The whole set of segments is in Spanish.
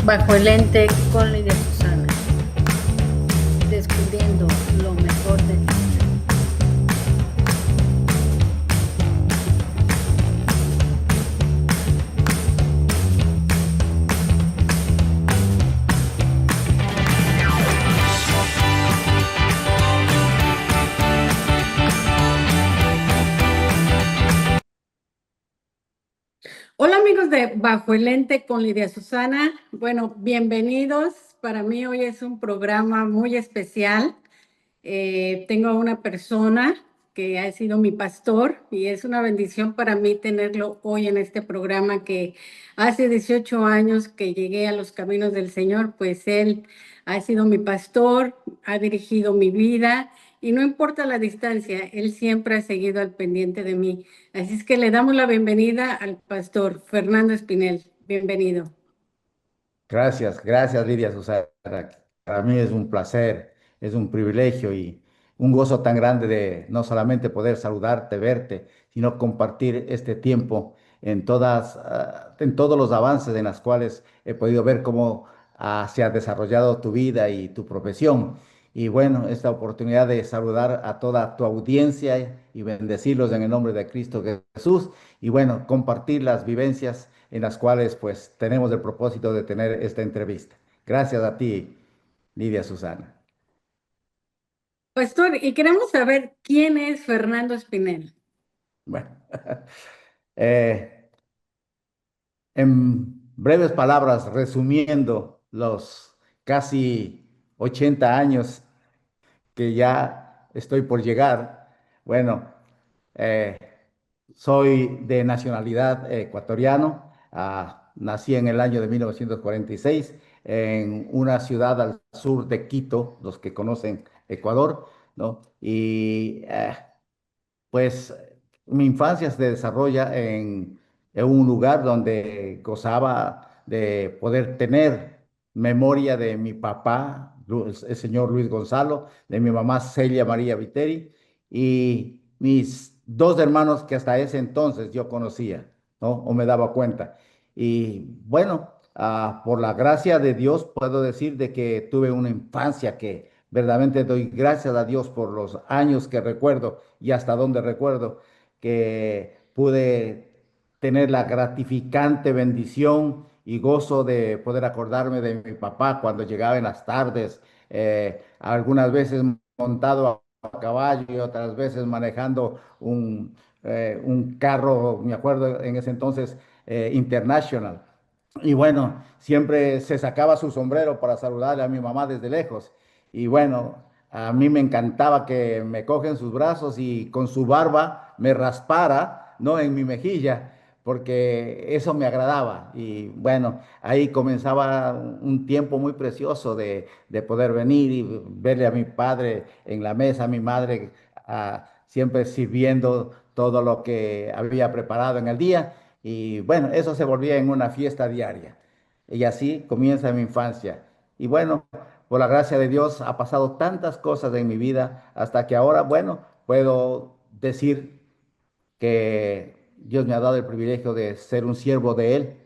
Bajo el lente con Lidia Susana, descubriendo lo mejor de ti. Hola amigos de Bajo el lente con Lidia Susana. Bueno, bienvenidos. Para mí hoy es un programa muy especial. Tengo a una persona que ha sido mi pastor y es una bendición para mí tenerlo hoy en este programa que hace 18 años que llegué a los caminos del Señor, pues él ha sido mi pastor, ha dirigido mi vida y no importa la distancia, él siempre ha seguido al pendiente de mí. Así es que le damos la bienvenida al pastor Fernando Espinel. Bienvenido. Gracias, gracias Lidia Susana. Para mí es un placer, es un privilegio y un gozo tan grande de no solamente poder saludarte, verte, sino compartir este tiempo en todos los avances en los cuales he podido ver cómo se ha desarrollado tu vida y tu profesión. Y bueno, esta oportunidad de saludar a toda tu audiencia y bendecirlos en el nombre de Cristo Jesús y bueno, compartir las vivencias en las cuales pues tenemos el propósito de tener esta entrevista. Gracias a ti, Lidia Susana. Pastor, y queremos saber quién es Fernando Espinel. Bueno, eh, en breves palabras, resumiendo los casi 80 años que ya estoy por llegar, bueno, eh, soy de nacionalidad ecuatoriano. Nací en el año de 1946 en una ciudad al sur de Quito, los que conocen Ecuador, ¿no? Y pues mi infancia se desarrolla en un lugar donde gozaba de poder tener memoria de mi papá, el señor Luis Gonzalo, de mi mamá Celia María Viteri y mis dos hermanos que hasta ese entonces yo conocía, ¿no? O me daba cuenta. Y bueno, por la gracia de Dios puedo decir de que tuve una infancia que verdaderamente doy gracias a Dios por los años que recuerdo y hasta donde recuerdo que pude tener la gratificante bendición y gozo de poder acordarme de mi papá cuando llegaba en las tardes, algunas veces montado a caballo y otras veces manejando un carro, me acuerdo en ese entonces, International. Y bueno, siempre se sacaba su sombrero para saludarle a mi mamá desde lejos. Y bueno, a mí me encantaba que me cogen sus brazos y con su barba me raspara, ¿no? En mi mejilla, porque eso me agradaba. Y bueno, ahí comenzaba un tiempo muy precioso de poder venir y verle a mi padre en la mesa, a mi madre siempre sirviendo todo lo que había preparado en el día. Y bueno, eso se volvía en una fiesta diaria. Y así comienza mi infancia. Y bueno, por la gracia de Dios ha pasado tantas cosas en mi vida hasta que ahora, bueno, puedo decir que Dios me ha dado el privilegio de ser un siervo de Él.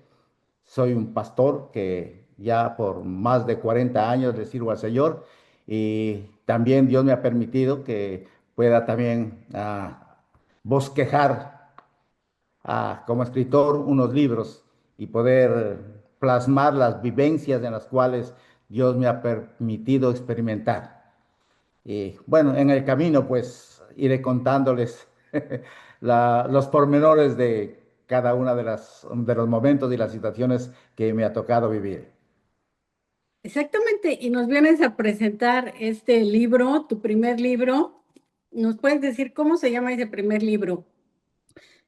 Soy un pastor que ya por más de 40 años le sirvo al Señor y también Dios me ha permitido que pueda también bosquejar como escritor unos libros y poder plasmar las vivencias en las cuales Dios me ha permitido experimentar. Y bueno, en el camino pues iré contándoles los pormenores de cada una de los momentos y las situaciones que me ha tocado vivir. Exactamente, y nos vienes a presentar este libro, tu primer libro. ¿Nos puedes decir cómo se llama ese primer libro?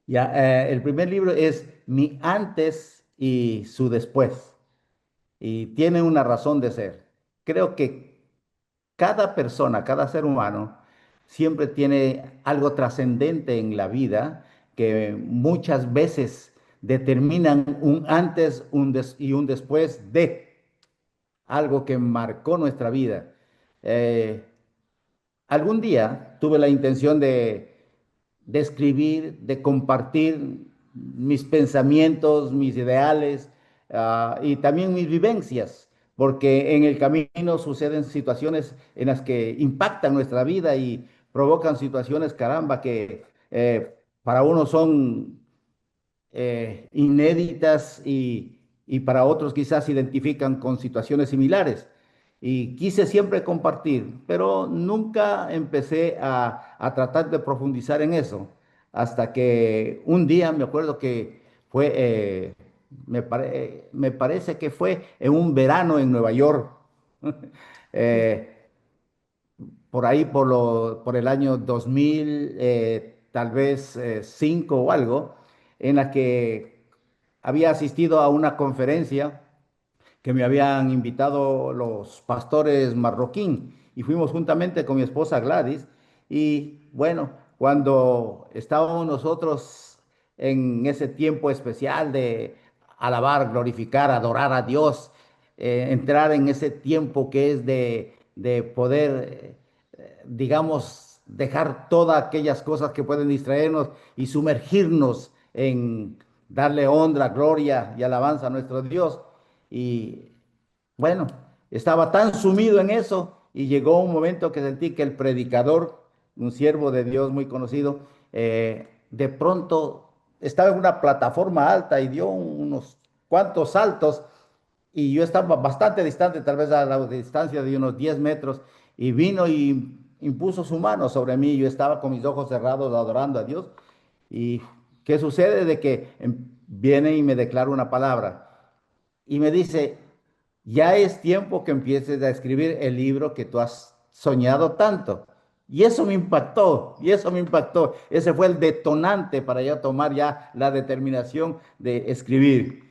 Ya, el primer libro es Mi antes y su después y tiene una razón de ser. Creo que cada persona, cada ser humano, siempre tiene algo trascendente en la vida que muchas veces determinan un antes y un después de algo que marcó nuestra vida. Eh, Algún día tuve la intención de escribir, de compartir mis pensamientos, mis ideales, y también mis vivencias, porque en el camino suceden situaciones en las que impactan nuestra vida y provocan situaciones, caramba, que para unos son inéditas y para otros quizás se identifican con situaciones similares. Y quise siempre compartir, pero nunca empecé a tratar de profundizar en eso, hasta que un día me acuerdo que fue, me parece que fue en un verano en Nueva York, eh, por ahí por el año 2000, tal vez 5 o algo, en la que había asistido a una conferencia que me habían invitado los pastores marroquín y fuimos juntamente con mi esposa Gladys. Y bueno, cuando estábamos nosotros en ese tiempo especial de alabar, glorificar, adorar a Dios, entrar en ese tiempo que es de poder, digamos, dejar todas aquellas cosas que pueden distraernos y sumergirnos en darle honra, gloria y alabanza a nuestro Dios. Y bueno, estaba tan sumido en eso y llegó un momento que sentí que el predicador, un siervo de Dios muy conocido, de pronto estaba en una plataforma alta y dio unos cuantos saltos y yo estaba bastante distante, tal vez a la distancia de unos 10 metros, y vino y impuso su mano sobre mí. Yo estaba con mis ojos cerrados adorando a Dios. ¿Y qué sucede? De que viene y me declara una palabra y me dice, ya es tiempo que empieces a escribir el libro que tú has soñado tanto. Y eso me impactó, y eso me impactó. Ese fue el detonante para yo tomar ya la determinación de escribir.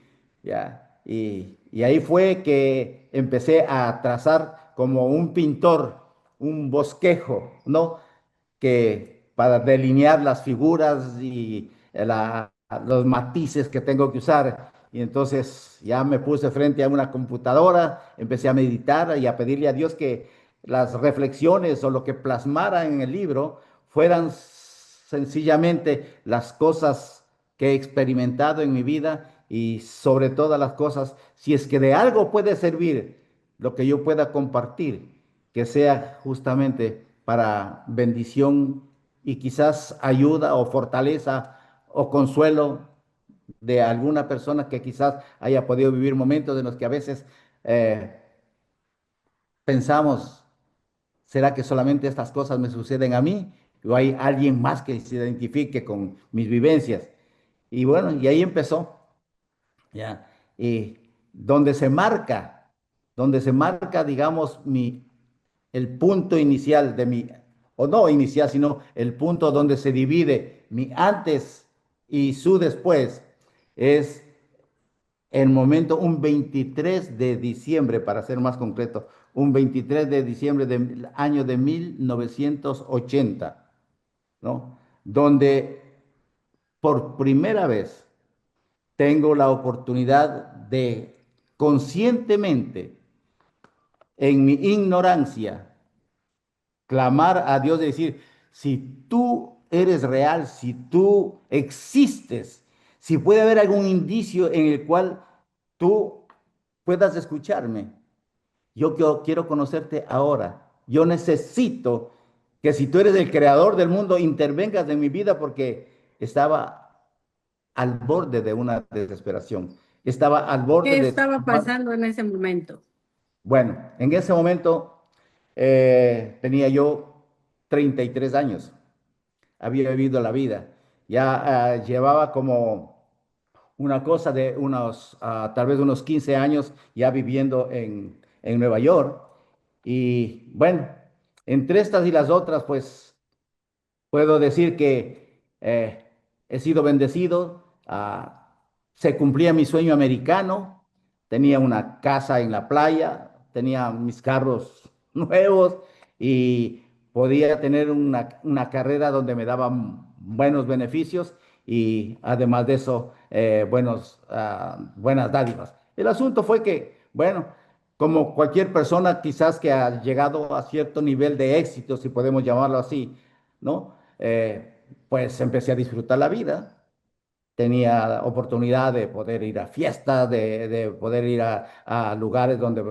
Ya. Y ahí fue que empecé a trazar como un pintor, un bosquejo, ¿no? Que para delinear las figuras y los matices que tengo que usar. Y entonces ya me puse frente a una computadora, empecé a meditar y a pedirle a Dios que las reflexiones o lo que plasmara en el libro fueran sencillamente las cosas que he experimentado en mi vida y sobre todas las cosas, si es que de algo puede servir lo que yo pueda compartir, que sea justamente para bendición y quizás ayuda o fortaleza o consuelo de alguna persona que quizás haya podido vivir momentos en los que a veces eh, pensamos, ¿será que solamente estas cosas me suceden a mí? ¿O hay alguien más que se identifique con mis vivencias? Y bueno, y ahí empezó, ¿ya? Y donde se marca, donde se marca, digamos, el punto inicial de mi, o no inicial, sino el punto donde se divide mi antes y su después, es el momento, un 23 de diciembre, para ser más concreto, un 23 de diciembre del año de 1980, ¿no? Donde por primera vez tengo la oportunidad de conscientemente, en mi ignorancia, clamar a Dios, de decir, si tú eres real, si tú existes, si puede haber algún indicio en el cual tú puedas escucharme, quiero conocerte ahora. Yo necesito que si tú eres el creador del mundo, intervengas en mi vida porque estaba al borde de una desesperación. Estaba al borde ¿Qué de estaba tomar. pasando en ese momento? Bueno, en ese momento tenía yo 33 años, había vivido la vida, ya llevaba como una cosa de unos, tal vez unos 15 años ya viviendo en Nueva York. Y bueno, entre estas y las otras, pues puedo decir que he sido bendecido, se cumplía mi sueño americano, tenía una casa en la playa, tenía mis carros nuevos y podía tener una carrera donde me daban buenos beneficios y además de eso, buenas dádivas. El asunto fue que, bueno, como cualquier persona quizás que ha llegado a cierto nivel de éxito, si podemos llamarlo así, ¿no? Pues empecé a disfrutar la vida. tenía oportunidad de poder ir a fiestas, de poder ir a lugares donde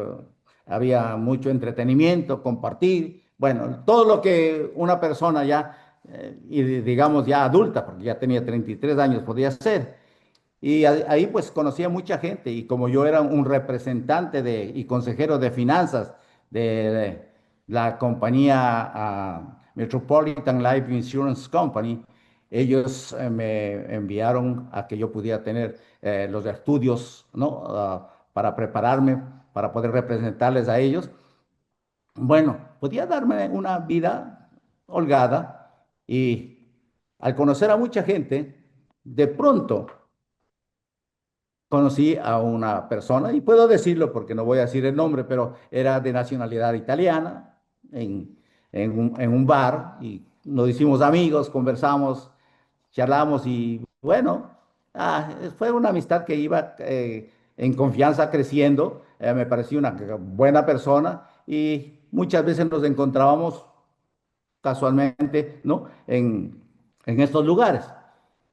había mucho entretenimiento, compartir, bueno, todo lo que una persona ya, y digamos ya adulta, porque ya tenía 33 años, podía hacer. Y ahí pues conocí a mucha gente y como yo era un representante y consejero de finanzas de la compañía Metropolitan Life Insurance Company, ellos me enviaron a que yo pudiera tener los estudios, ¿no? Para prepararme, para poder representarles a ellos. Bueno, podía darme una vida holgada y al conocer a mucha gente, de pronto conocí a una persona, y puedo decirlo porque no voy a decir el nombre, pero era de nacionalidad italiana, en un bar, y nos hicimos amigos, conversamos, charlamos, y bueno, fue una amistad que iba en confianza creciendo. Me pareció una buena persona, y muchas veces nos encontrábamos casualmente, ¿no? En estos lugares.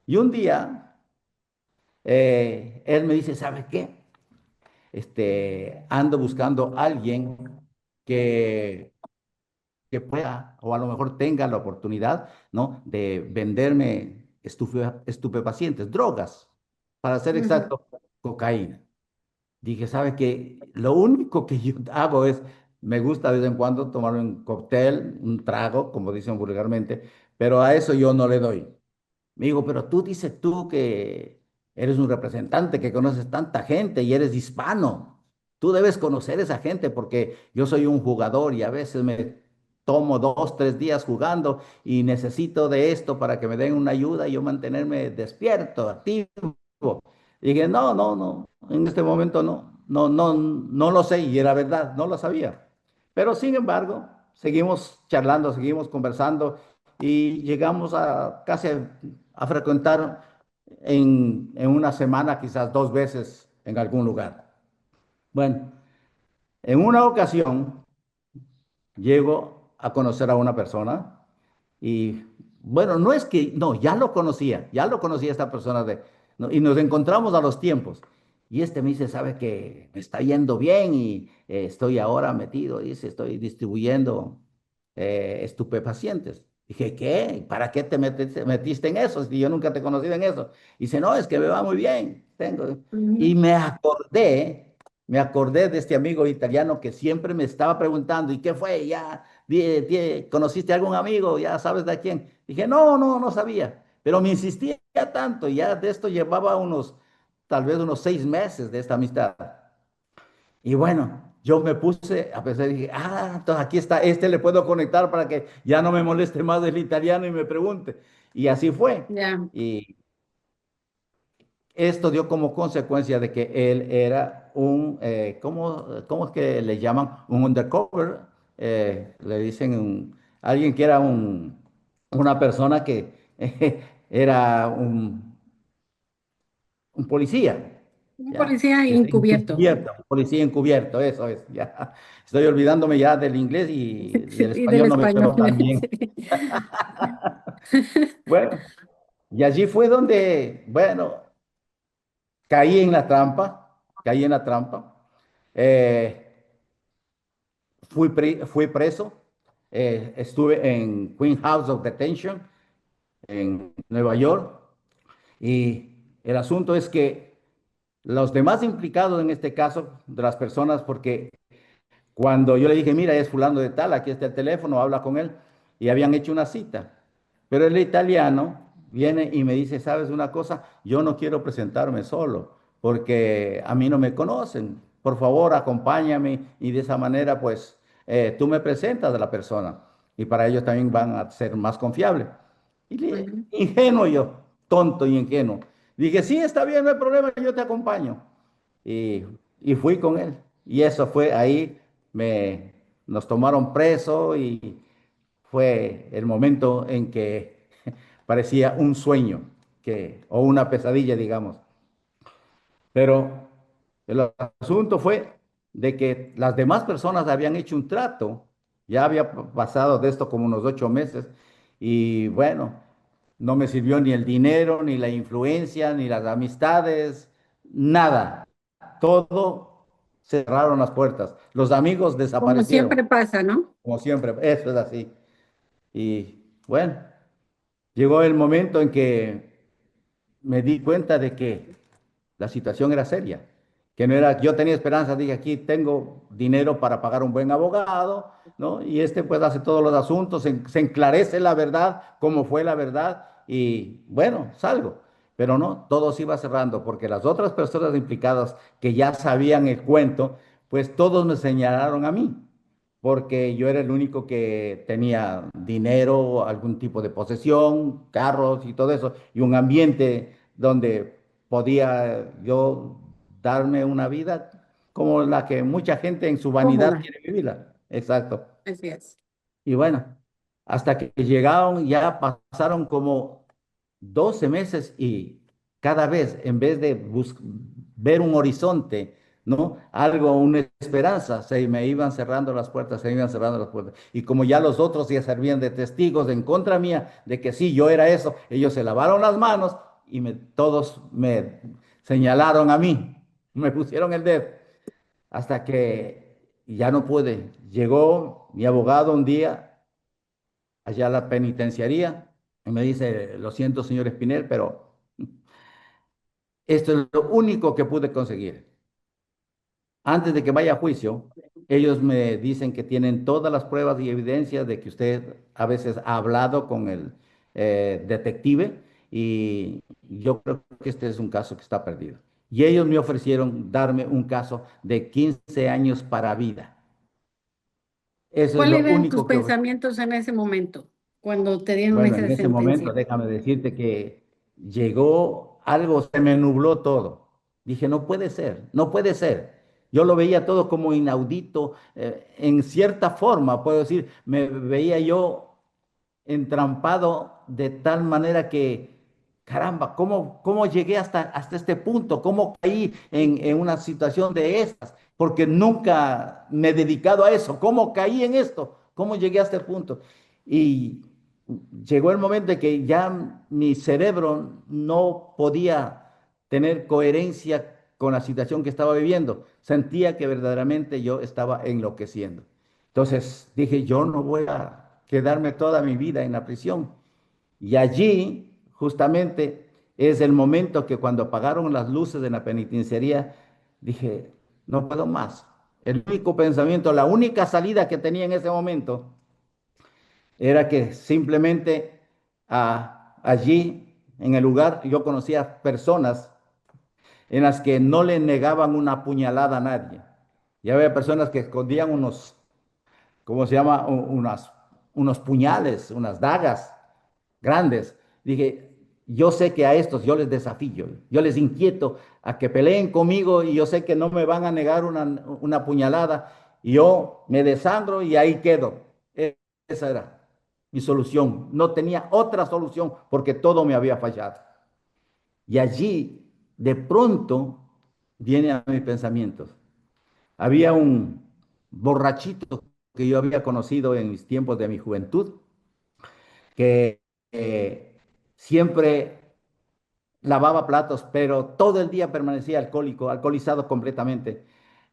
Y un día, él me dice, ¿sabe qué? Ando buscando a alguien que, que pueda, o a lo mejor tenga la oportunidad, ¿no? De venderme estupefacientes, drogas, para ser Ujú. exacto, cocaína. Dije, ¿sabe qué? Lo único que yo hago es, me gusta de vez en cuando tomar un cóctel, un trago, como dicen vulgarmente, pero a eso yo no le doy. Me digo, pero tú dices tú que eres un representante, que conoces tanta gente y eres hispano. Tú debes conocer esa gente porque yo soy un jugador y a veces me tomo 2, 3 días jugando y necesito de esto para que me den una ayuda y yo mantenerme despierto, activo. Y dije, no, no, no, en este momento no, no, no, no lo sé y era verdad, no lo sabía. Pero sin embargo, seguimos charlando, seguimos conversando y llegamos a frecuentar en una semana quizás 2 veces en algún lugar. Bueno, en una ocasión llego a conocer a una persona y bueno, no es que, no, ya lo conocía esta persona no, y nos encontramos a los tiempos. Y me dice, sabe que me está yendo bien y estoy ahora metido, dice, estoy distribuyendo estupefacientes. Dije, ¿qué? ¿Para qué te metiste en eso? Si yo nunca te he conocido en eso. Dice, no, es que me va muy bien. Y Ujú. me acordé de este amigo italiano que siempre me estaba preguntando, ¿y qué fue? ¿Ya conociste a algún amigo? ¿Ya sabes de quién? Dije, no, no, no sabía. Pero me insistía tanto, y ya de esto llevaba tal vez unos 6 meses de esta amistad. Y bueno, yo me puse, a pesar dije, entonces aquí está, le puedo conectar para que ya no me moleste más el italiano y me pregunte. Y así fue. Ya. Y esto dio como consecuencia de que él era ¿cómo es que le llaman? Un undercover. Le dicen alguien que era una persona que era un policía, Un ¿ya? policía Que está encubierto. encubierto, policía encubierto, eso es, ya. Estoy olvidándome ya del inglés y del Y del español no me español. quedó tan bien. Sí. Bueno, y allí fue donde, bueno, caí en la trampa, caí en la trampa. Eh, fui preso, estuve en Queen House of Detention en Nueva York, y el asunto es que los demás implicados en este caso, de las personas, porque cuando yo le dije, mira, es fulano de tal, aquí está el teléfono, habla con él, y habían hecho una cita. Pero el italiano viene y me dice, ¿sabes una cosa? Yo no quiero presentarme solo, porque a mí no me conocen. Por favor, acompáñame y de esa manera, pues, tú me presentas a la persona y para ellos también van a ser más confiables. Ujú. Ingenuo yo, tonto y ingenuo. Dije, sí, está bien, no hay problema, yo te acompaño. Y, y fui con él. Y eso fue ahí, nos tomaron preso y fue el momento en que parecía un sueño o una pesadilla, digamos. Pero el asunto fue de que las demás personas habían hecho un trato, ya había pasado de esto como unos 8 meses, y bueno, no me sirvió ni el dinero, ni la influencia, ni las amistades, nada. Todo cerraron las puertas. Los amigos Como desaparecieron, siempre pasa, ¿no? como siempre. Eso es así. Y bueno, llegó el momento en que me di cuenta de que la situación era seria, que no era, yo tenía esperanza, dije, aquí tengo dinero para pagar un buen abogado, ¿no? Y este pues hace todos los asuntos, se enclarece la verdad, cómo fue la verdad, y bueno, salgo. Pero no, todo se iba cerrando, porque las otras personas implicadas que ya sabían el cuento, pues todos me señalaron a mí porque yo era el único que tenía dinero, algún tipo de posesión, carros y todo eso, y un ambiente donde podía yo darme una vida como la que mucha gente en su vanidad Cómoda, quiere vivirla. Exacto. así es. Y bueno, hasta que llegaron, ya pasaron como 12 meses y cada vez, en vez de ver un horizonte, ¿no? Algo, una esperanza, se me iban cerrando las puertas, se me iban cerrando las puertas. Y como ya los otros ya servían de testigos en contra mía, de que sí, yo era eso, ellos se lavaron las manos y todos me señalaron a mí, me pusieron el dedo hasta que ya no pude. Llegó mi abogado un día allá a la penitenciaría y me dice, lo siento, señor Espinel, pero esto es lo único que pude conseguir. Antes de que vaya a juicio, ellos me dicen que tienen todas las pruebas y evidencias de que usted a veces ha hablado con el detective y yo creo que este es un caso que está perdido. Y ellos me ofrecieron darme un caso de 15 años para vida. Eso es ¿Cuáles lo eran tus único que pensamientos en ese momento, cuando te dieron bueno, en esa ese momento, sentencia? déjame decirte que llegó algo, se me nubló todo. Dije, no puede ser, no puede ser. Yo lo veía todo como inaudito, en cierta forma, puedo decir, me veía yo entrampado de tal manera que, caramba, ¿cómo llegué hasta este punto? ¿Cómo caí en una situación de estas? Porque nunca me he dedicado a eso. ¿Cómo caí en esto? ¿Cómo llegué a este punto? Y llegó el momento de que ya mi cerebro no podía tener coherencia con la situación que estaba viviendo. Sentía que verdaderamente yo estaba enloqueciendo. Entonces dije, yo no voy a quedarme toda mi vida en la prisión. Y allí, justamente, es el momento que cuando apagaron las luces de la penitenciaría, dije, no puedo más. El único pensamiento, la única salida que tenía en ese momento era que simplemente allí, en el lugar, yo conocía personas en las que no le negaban una puñalada a nadie. Y había personas que escondían ¿cómo se llama? Unos puñales, unas dagas grandes. Dije, yo sé que a estos yo les desafío, yo les inquieto a que peleen conmigo y yo sé que no me van a negar una puñalada. Y yo me desangro y ahí quedo. Esa era mi solución. No tenía otra solución porque todo me había fallado. Y allí, de pronto, viene a mis pensamientos. Había un borrachito que yo había conocido en mis tiempos de mi juventud, que siempre lavaba platos, pero todo el día permanecía alcohólico, alcoholizado completamente.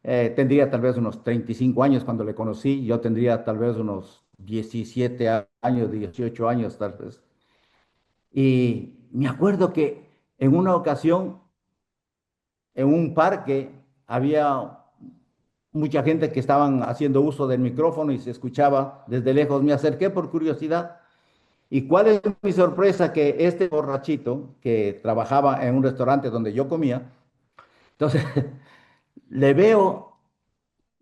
Tendría tal vez unos 35 años cuando le conocí, yo tendría tal vez unos 17 años, 18 años tal vez. Y me acuerdo que en una ocasión, en un parque, había mucha gente que estaban haciendo uso del micrófono y se escuchaba desde lejos. Me acerqué por curiosidad. ¿Y cuál es mi sorpresa? Que este borrachito que trabajaba en un restaurante donde yo comía, entonces le veo,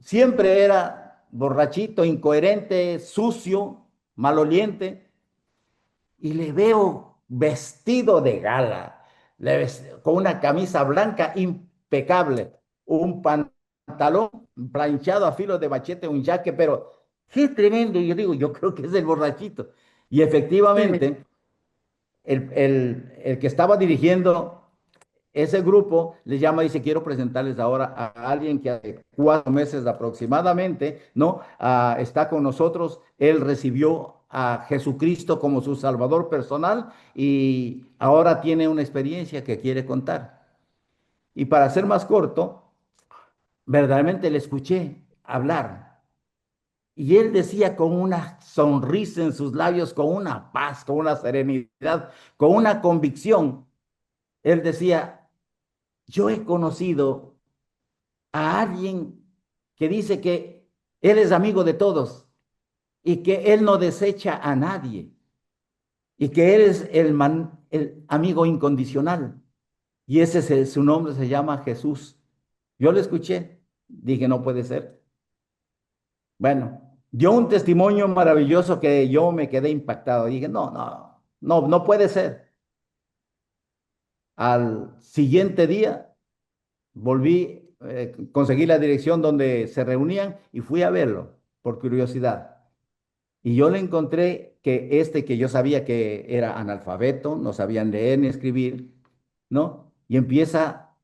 siempre era borrachito, incoherente, sucio, maloliente, y le veo vestido de gala, con una camisa blanca impecable, un pantalón planchado a filo de machete, un jaque, pero qué tremendo. Y yo digo, yo creo que es el borrachito. Y Sí. efectivamente, el que estaba dirigiendo ese grupo le llama y dice, quiero presentarles ahora a alguien que hace 4 meses aproximadamente, ¿no? Está con nosotros. Él recibió a Jesucristo como su Salvador personal y ahora tiene una experiencia que quiere contar. Y para ser más corto, verdaderamente le escuché hablar y él decía con una sonrisa en sus labios, con una paz, con una serenidad, con una convicción. Él decía, yo he conocido a alguien que dice que él es amigo de todos y que él no desecha a nadie y que él es el amigo incondicional. Y ese es su nombre, se llama Jesús. Yo lo escuché, dije, no puede ser. Bueno, dio un testimonio maravilloso que yo me quedé impactado. Dije, no, no, no, no puede ser. Al siguiente día volví, conseguí la dirección donde se reunían y fui a verlo por curiosidad. Y yo le encontré que este que yo sabía que era analfabeto, no sabían leer ni escribir, ¿no? Y empieza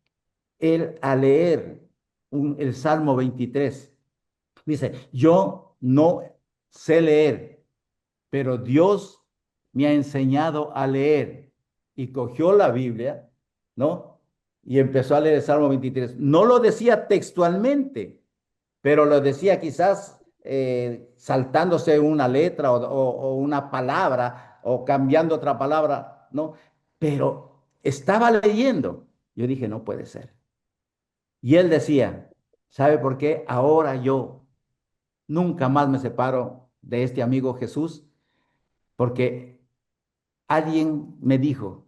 él a leer el Salmo 23. Dice, yo no sé leer, pero Dios me ha enseñado a leer. Y cogió la Biblia, ¿no? Y empezó a leer el Salmo 23. No lo decía textualmente, pero lo decía quizás saltándose una letra o una palabra o cambiando otra palabra, ¿no? Pero estaba leyendo. Yo dije, no puede ser. Y él decía, ¿sabe por qué? Ahora yo nunca más me separo de este amigo Jesús, porque alguien me dijo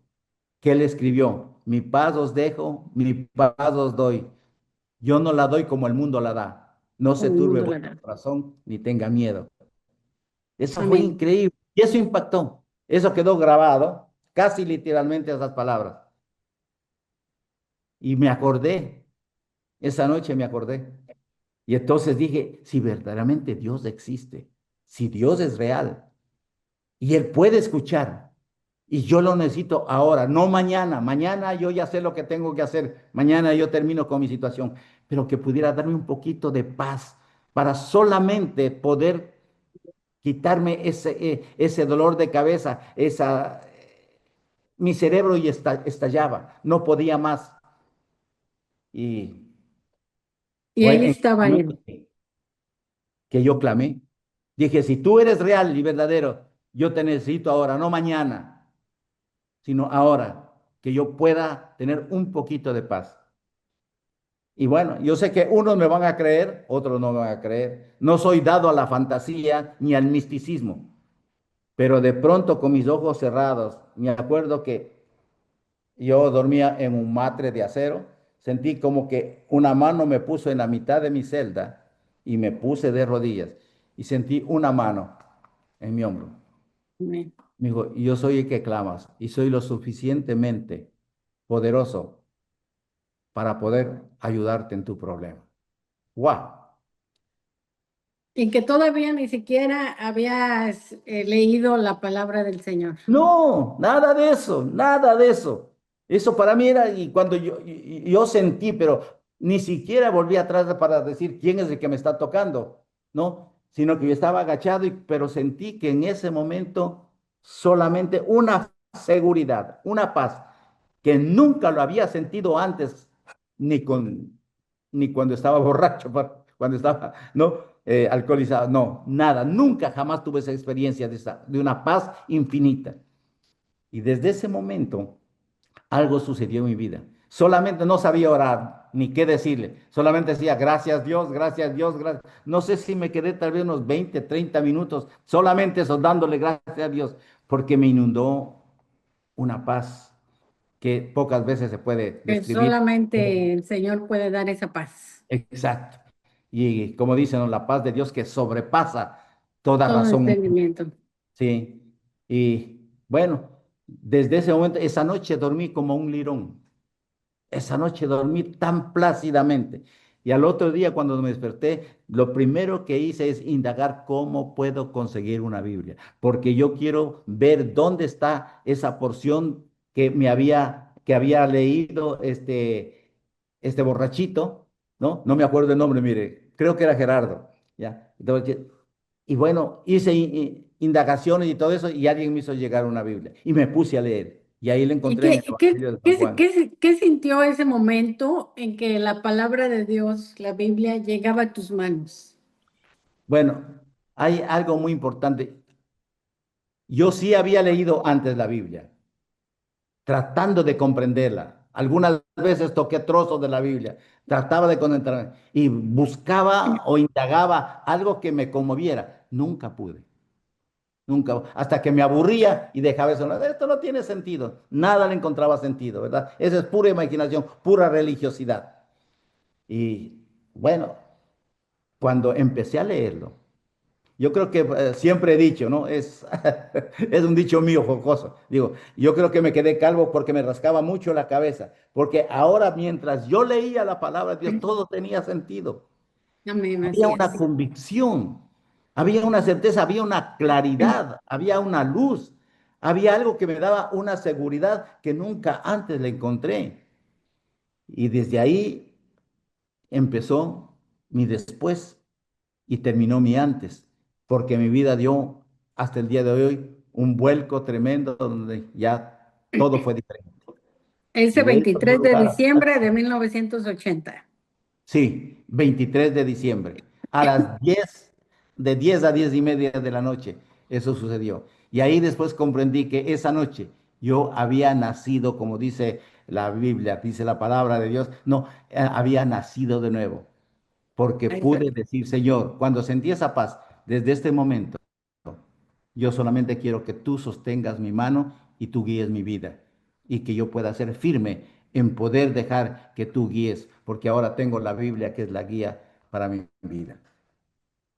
que él escribió, mi paz os dejo, mi paz os doy. Yo no la doy como el mundo la da. No se Como el turbe mundo la vuestro da. corazón ni tenga miedo. Eso fue Amén. increíble. Y eso impactó. Eso quedó grabado, casi literalmente esas palabras. Y me acordé, esa noche me acordé. Y entonces dije, si verdaderamente Dios existe, si Dios es real y Él puede escuchar, y yo lo necesito ahora, no mañana. Mañana yo ya sé lo que tengo que hacer. Mañana yo termino con mi situación, pero que pudiera darme un poquito de paz para solamente poder quitarme ese dolor de cabeza, mi cerebro y estallaba, no podía más. Y Y fue ahí en el estaba momento él. que yo clamé. Dije, si tú eres real y verdadero, yo te necesito ahora, no mañana, sino ahora, que yo pueda tener un poquito de paz. Y bueno, yo sé que unos me van a creer, otros no me van a creer. No soy dado a la fantasía ni al misticismo, pero de pronto con mis ojos cerrados, me acuerdo que yo dormía en un matre de acero, sentí como que una mano me puso en la mitad de mi celda y me puse de rodillas y sentí una mano en mi hombro. Amén. Me dijo, yo soy el que clamas y soy lo suficientemente poderoso para poder ayudarte en tu problema. ¡Wow! Y que todavía ni siquiera habías leído la palabra del Señor. No, nada de eso, nada de eso. Eso para mí era, y cuando yo sentí, pero ni siquiera volví atrás para decir quién es el que me está tocando, ¿no? Sino que yo estaba agachado, pero sentí que en ese momento solamente una seguridad, una paz, que nunca lo había sentido antes, ni con, ni cuando estaba borracho, cuando estaba, ¿no? Alcoholizado, no, nada, nunca jamás tuve esa experiencia de una paz infinita. Y desde ese momento algo sucedió en mi vida. Solamente no sabía orar ni qué decirle. Solamente decía, gracias Dios, gracias Dios, gracias. No sé si me quedé tal vez unos 20, 30 minutos, solamente eso, dándole gracias a Dios, porque me inundó una paz que pocas veces se puede Que describir. solamente el Señor puede dar esa paz. Exacto. Y como dicen, ¿no? La paz de Dios que sobrepasa toda Todo razón. entendimiento. Sí. Y bueno, desde ese momento, esa noche dormí como un lirón. Esa noche dormí tan plácidamente. Y al otro día, cuando me desperté, lo primero que hice es indagar cómo puedo conseguir una Biblia, porque yo quiero ver dónde está esa porción que había leído este borrachito, ¿no? No me acuerdo el nombre, mire, creo que era Gerardo, ¿ya? Entonces, y bueno, indagaciones y todo eso, y alguien me hizo llegar una Biblia. Y me puse a leer. Y ahí le ¿Y encontré en el Evangelio de San Juan. qué sintió ese momento en que la palabra de Dios, la Biblia, llegaba a tus manos? Bueno, hay algo muy importante. Yo sí había leído antes la Biblia, tratando de comprenderla. Algunas veces toqué trozos de la Biblia, trataba de concentrarme y buscaba o indagaba algo que me conmoviera. Nunca pude, nunca, hasta que me aburría y dejaba eso. "No, esto no tiene sentido, nada le encontraba sentido, ¿verdad? Esa es pura imaginación, pura religiosidad. Y bueno, cuando empecé a leerlo, yo creo que siempre he dicho, ¿no? Es un dicho mío jocoso. Digo, yo creo que me quedé calvo porque me rascaba mucho la cabeza, porque ahora mientras yo leía la palabra de Dios, todo tenía sentido. Amén, Había así una es. convicción, había una certeza, había una claridad, había una luz, había algo que me daba una seguridad que nunca antes le encontré. Y desde ahí empezó mi después y terminó mi antes, porque mi vida dio hasta el día de hoy un vuelco tremendo donde ya todo fue diferente. Ese Y le he ido a su 23 de lugar. diciembre de 1980. Sí, 23 de diciembre, a las 10, de 10 a 10 y media de la noche, eso sucedió. Y ahí después comprendí que esa noche yo había nacido, como dice la Biblia, dice la palabra de Dios, no, había nacido de nuevo, porque Ahí está. pude decir, Señor, cuando sentí esa paz, desde este momento, yo solamente quiero que tú sostengas mi mano y tú guíes mi vida y que yo pueda ser firme en poder dejar que tú guíes, porque ahora tengo la Biblia que es la guía para mi vida.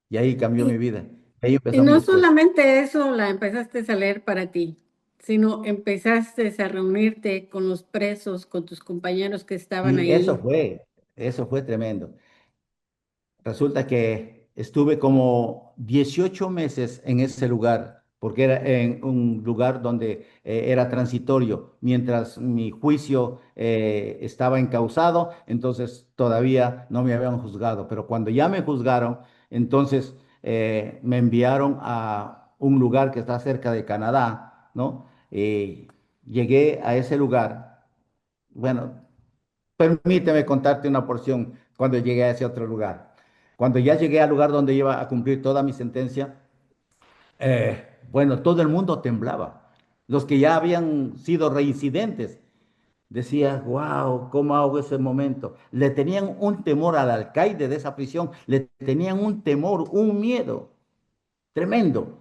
Y ahí cambió mi Y, vida. Ahí y empezó mi no después. solamente eso la empezaste a leer para ti, sino empezaste a reunirte con los presos, con tus compañeros que estaban Y ahí. eso fue tremendo. Resulta que estuve como 18 meses en ese lugar, porque era en un lugar donde era transitorio, mientras mi juicio estaba encausado, entonces todavía no me habían juzgado, pero cuando ya me juzgaron, entonces me enviaron a un lugar que está cerca de Canadá, ¿no? Llegué a ese lugar, bueno, permíteme contarte una porción cuando llegué a ese otro lugar. Cuando ya llegué al lugar donde iba a cumplir toda mi sentencia, bueno, todo el mundo temblaba. Los que ya habían sido reincidentes decían, wow, ¿cómo hago ese momento? Le tenían un temor al alcaide de esa prisión, le tenían un temor, un miedo tremendo.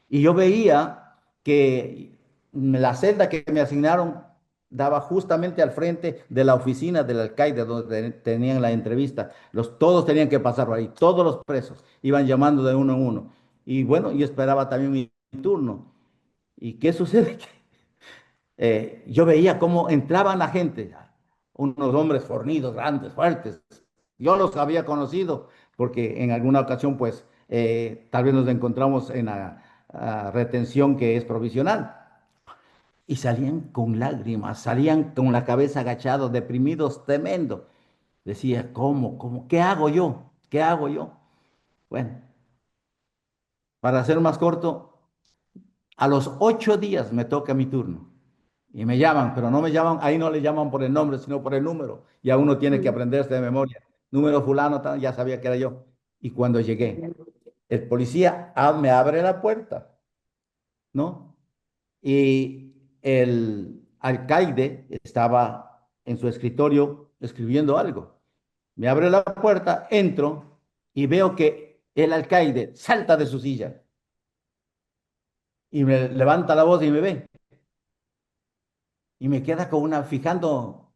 Y yo veía que la celda que me asignaron daba justamente al frente de la oficina del alcaide donde tenían la entrevista. Todos tenían que pasar por ahí, todos los presos iban llamando de uno en uno. Y bueno, yo esperaba también mi turno. ¿Y qué sucede? Yo veía cómo entraban la gente, unos hombres fornidos, grandes, fuertes. Yo los había conocido porque en alguna ocasión, pues, tal vez nos encontramos en la retención que es provisional. Y salían con lágrimas, salían con la cabeza agachada, deprimidos, tremendo. Decía, ¿cómo? ¿Qué hago yo? ¿Qué hago yo? Bueno, para ser más corto, a los 8 días me toca mi turno. Y me llaman, pero no me llaman, ahí no le llaman por el nombre, sino por el número. Ya uno tiene que Mm. aprenderse de memoria. Número fulano, ya sabía que era yo. Y cuando llegué, el policía me abre la puerta, ¿no? Y el alcaide estaba en su escritorio escribiendo algo. Me abre la puerta, entro y veo que el alcaide salta de su silla y me levanta la voz y me ve. Y me queda con fijando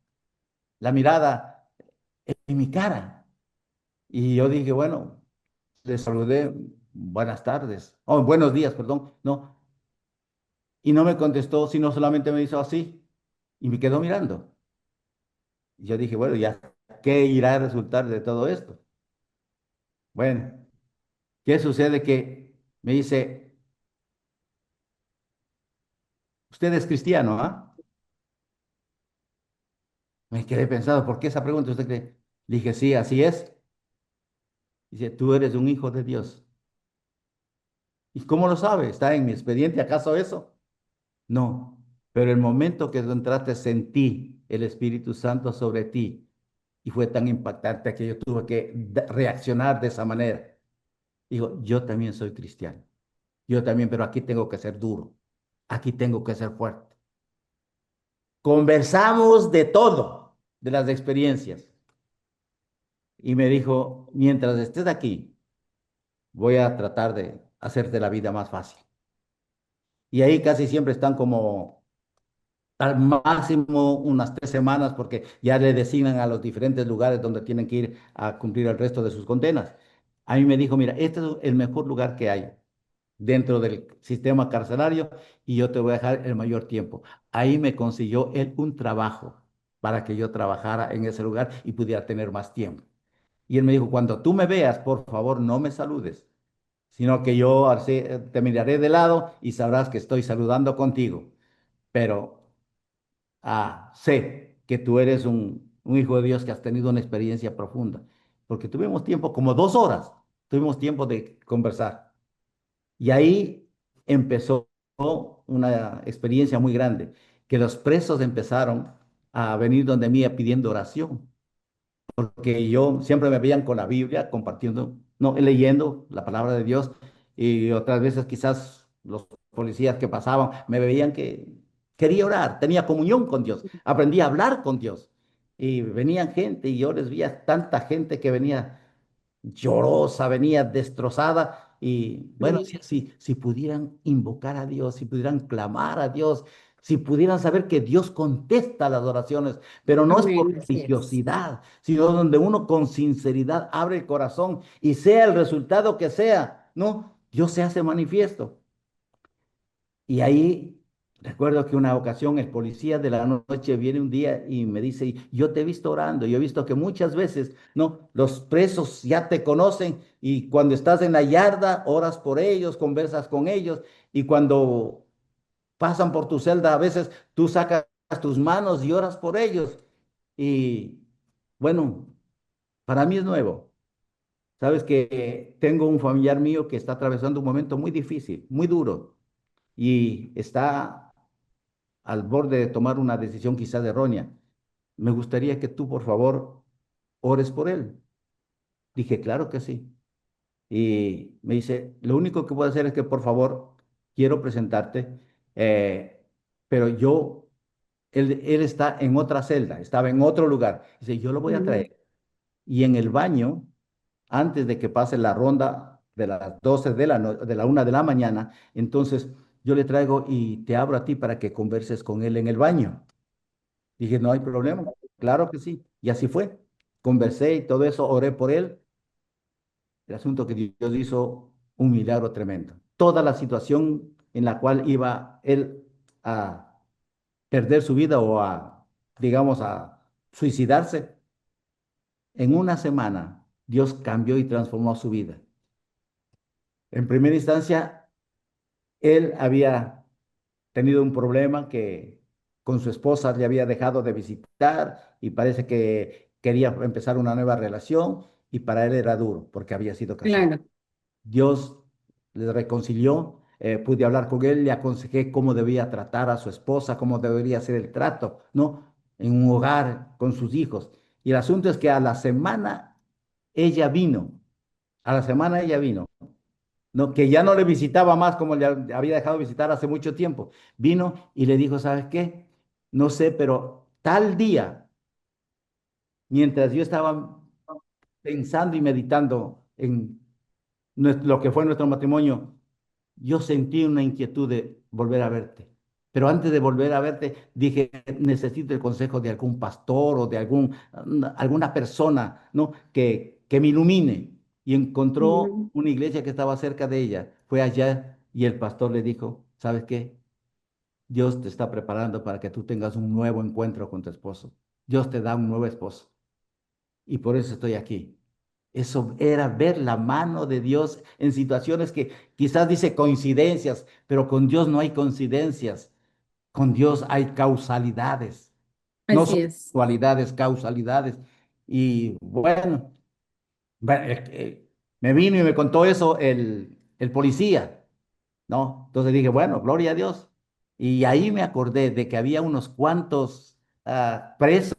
la mirada en mi cara. Y yo dije, bueno, le saludé, buenas tardes, oh, buenos días, perdón, no. Y no me contestó, sino solamente me hizo así y me quedó mirando. Y yo dije, bueno, ya, ¿qué irá a resultar de todo esto? Bueno, ¿qué sucede? Que me dice, usted es cristiano, ¿ah? Me quedé pensado, ¿por qué esa pregunta usted cree? Le dije, sí, así es. Dice, tú eres un hijo de Dios. ¿Y cómo lo sabe? ¿Está en mi expediente acaso eso? No, pero el momento que tú entraste sentí el Espíritu Santo sobre ti y fue tan impactante que yo tuve que reaccionar de esa manera. Digo, yo también soy cristiano, yo también, pero aquí tengo que ser duro, aquí tengo que ser fuerte. Conversamos de todo, de las experiencias. Y me dijo, mientras estés aquí, voy a tratar de hacerte la vida más fácil. Y ahí casi siempre están como al máximo unas 3 semanas porque ya le designan a los diferentes lugares donde tienen que ir a cumplir el resto de sus condenas. A mí me dijo, mira, este es el mejor lugar que hay dentro del sistema carcelario y yo te voy a dejar el mayor tiempo. Ahí me consiguió él un trabajo para que yo trabajara en ese lugar y pudiera tener más tiempo. Y él me dijo, cuando tú me veas, por favor, no me saludes, sino que yo así, te miraré de lado y sabrás que estoy saludando contigo. Pero sé que tú eres un hijo de Dios que has tenido una experiencia profunda, porque tuvimos tiempo, como 2 horas, tuvimos tiempo de conversar. Y ahí empezó una experiencia muy grande, que los presos empezaron a venir donde mí pidiendo oración porque yo siempre me veían con la Biblia, compartiendo, no, leyendo la palabra de Dios, y otras veces quizás los policías que pasaban me veían que quería orar, tenía comunión con Dios, aprendí a hablar con Dios, y venían gente, y yo les veía tanta gente que venía llorosa, venía destrozada. Y bueno, Sí. si pudieran invocar a Dios, si pudieran clamar a Dios, si pudieran saber que Dios contesta las oraciones, pero no es por Amén, así es. religiosidad, sino donde uno con sinceridad abre el corazón y sea el resultado que sea, ¿no? Dios se hace manifiesto. Y ahí recuerdo que una ocasión el policía de la noche viene un día y me dice, yo te he visto orando, yo he visto que muchas veces, no, los presos ya te conocen y cuando estás en la yarda, oras por ellos, conversas con ellos y cuando pasan por tu celda, a veces tú sacas tus manos y oras por ellos. Y bueno, para mí es nuevo. Sabes que tengo un familiar mío que está atravesando un momento muy difícil, muy duro y está al borde de tomar una decisión quizás errónea. Me gustaría que tú, por favor, ores por él. Dije, claro que sí. Y me dice, lo único que puedo hacer es que, por favor, quiero presentarte, eh, pero él está en otra celda, estaba en otro lugar. Dice, yo lo voy a Ujú. traer. Y en el baño, antes de que pase la ronda de las 12 de la 1 de la mañana, entonces yo le traigo y te abro a ti para que converses con él en el baño. Dije, no hay problema, claro que sí. Y así fue. Conversé y todo eso, oré por él. El asunto que Dios hizo un milagro tremendo. Toda la situación en la cual iba él a perder su vida o a, digamos, a suicidarse, en una semana Dios cambió y transformó su vida. En primera instancia, él había tenido un problema que con su esposa le había dejado de visitar y parece que quería empezar una nueva relación y para él era duro porque había sido casado. Claro. Dios les reconcilió, pude hablar con él, le aconsejé cómo debía tratar a su esposa, cómo debería ser el trato, ¿no? En un hogar con sus hijos. Y el asunto es que a la semana ella vino, a la semana ella vino no, que ya no le visitaba más como le había dejado visitar hace mucho tiempo. Vino y le dijo, ¿sabes qué? No sé, pero tal día, mientras yo estaba pensando y meditando en lo que fue nuestro matrimonio, yo sentí una inquietud de volver a verte. Pero antes de volver a verte, dije, necesito el consejo de algún pastor o de alguna persona, ¿no? Que me ilumine. Y encontró Ujú. una iglesia que estaba cerca de ella. Fue allá y el pastor le dijo, ¿sabes qué? Dios te está preparando para que tú tengas un nuevo encuentro con tu esposo. Dios te da un nuevo esposo. Y por eso estoy aquí. Eso era ver la mano de Dios en situaciones que quizás dice coincidencias, pero con Dios no hay coincidencias. Con Dios hay causalidades. No Así son es. casualidades, causalidades. Y bueno, me vino y me contó eso el policía. ¿no? Entonces dije, bueno, gloria a Dios. Y ahí me acordé de que había unos cuantos presos,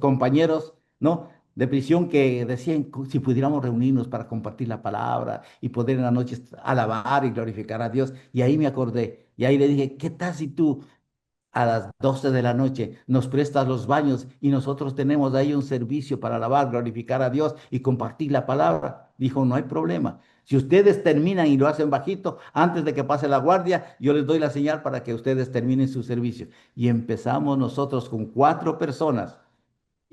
compañeros, ¿no? De prisión que decían si pudiéramos reunirnos para compartir la palabra y poder en la noche alabar y glorificar a Dios. Y ahí me acordé. Y ahí le dije, ¿qué tal si tú a las 12 de la noche nos prestas los baños y nosotros tenemos ahí un servicio para alabar, glorificar a Dios y compartir la palabra? Dijo, no hay problema. Si ustedes terminan y lo hacen bajito, antes de que pase la guardia, yo les doy la señal para que ustedes terminen su servicio. Y empezamos nosotros con 4 personas.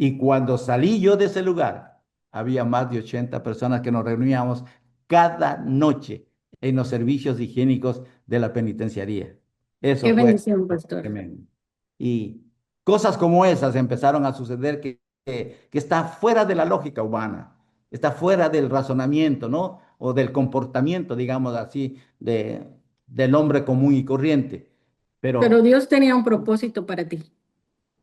Y cuando salí yo de ese lugar, había más de 80 personas que nos reuníamos cada noche en los servicios higiénicos de la penitenciaría. Qué Eso fue bendición, pastor. tremendo. Y cosas como esas empezaron a suceder que está fuera de la lógica humana, está fuera del razonamiento, ¿no? O del comportamiento, digamos así, del hombre común y corriente. Pero Pero Dios tenía un propósito para ti.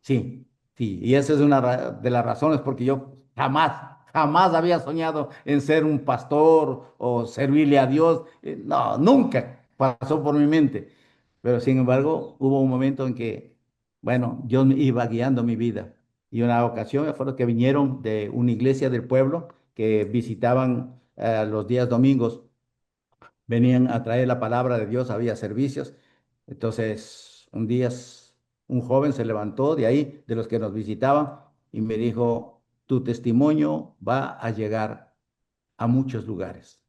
sí, sí, y esa es una de las razones porque yo jamás había soñado en ser un pastor o servirle a Dios. No, nunca pasó por mi mente. Pero sin embargo, hubo un momento en que, bueno, Dios me iba guiando mi vida. Y una ocasión fueron que vinieron de una iglesia del pueblo que visitaban los días domingos, venían a traer la palabra de Dios, había servicios. Entonces, un día un joven se levantó de ahí, de los que nos visitaban, y me dijo, tu testimonio va a llegar a muchos lugares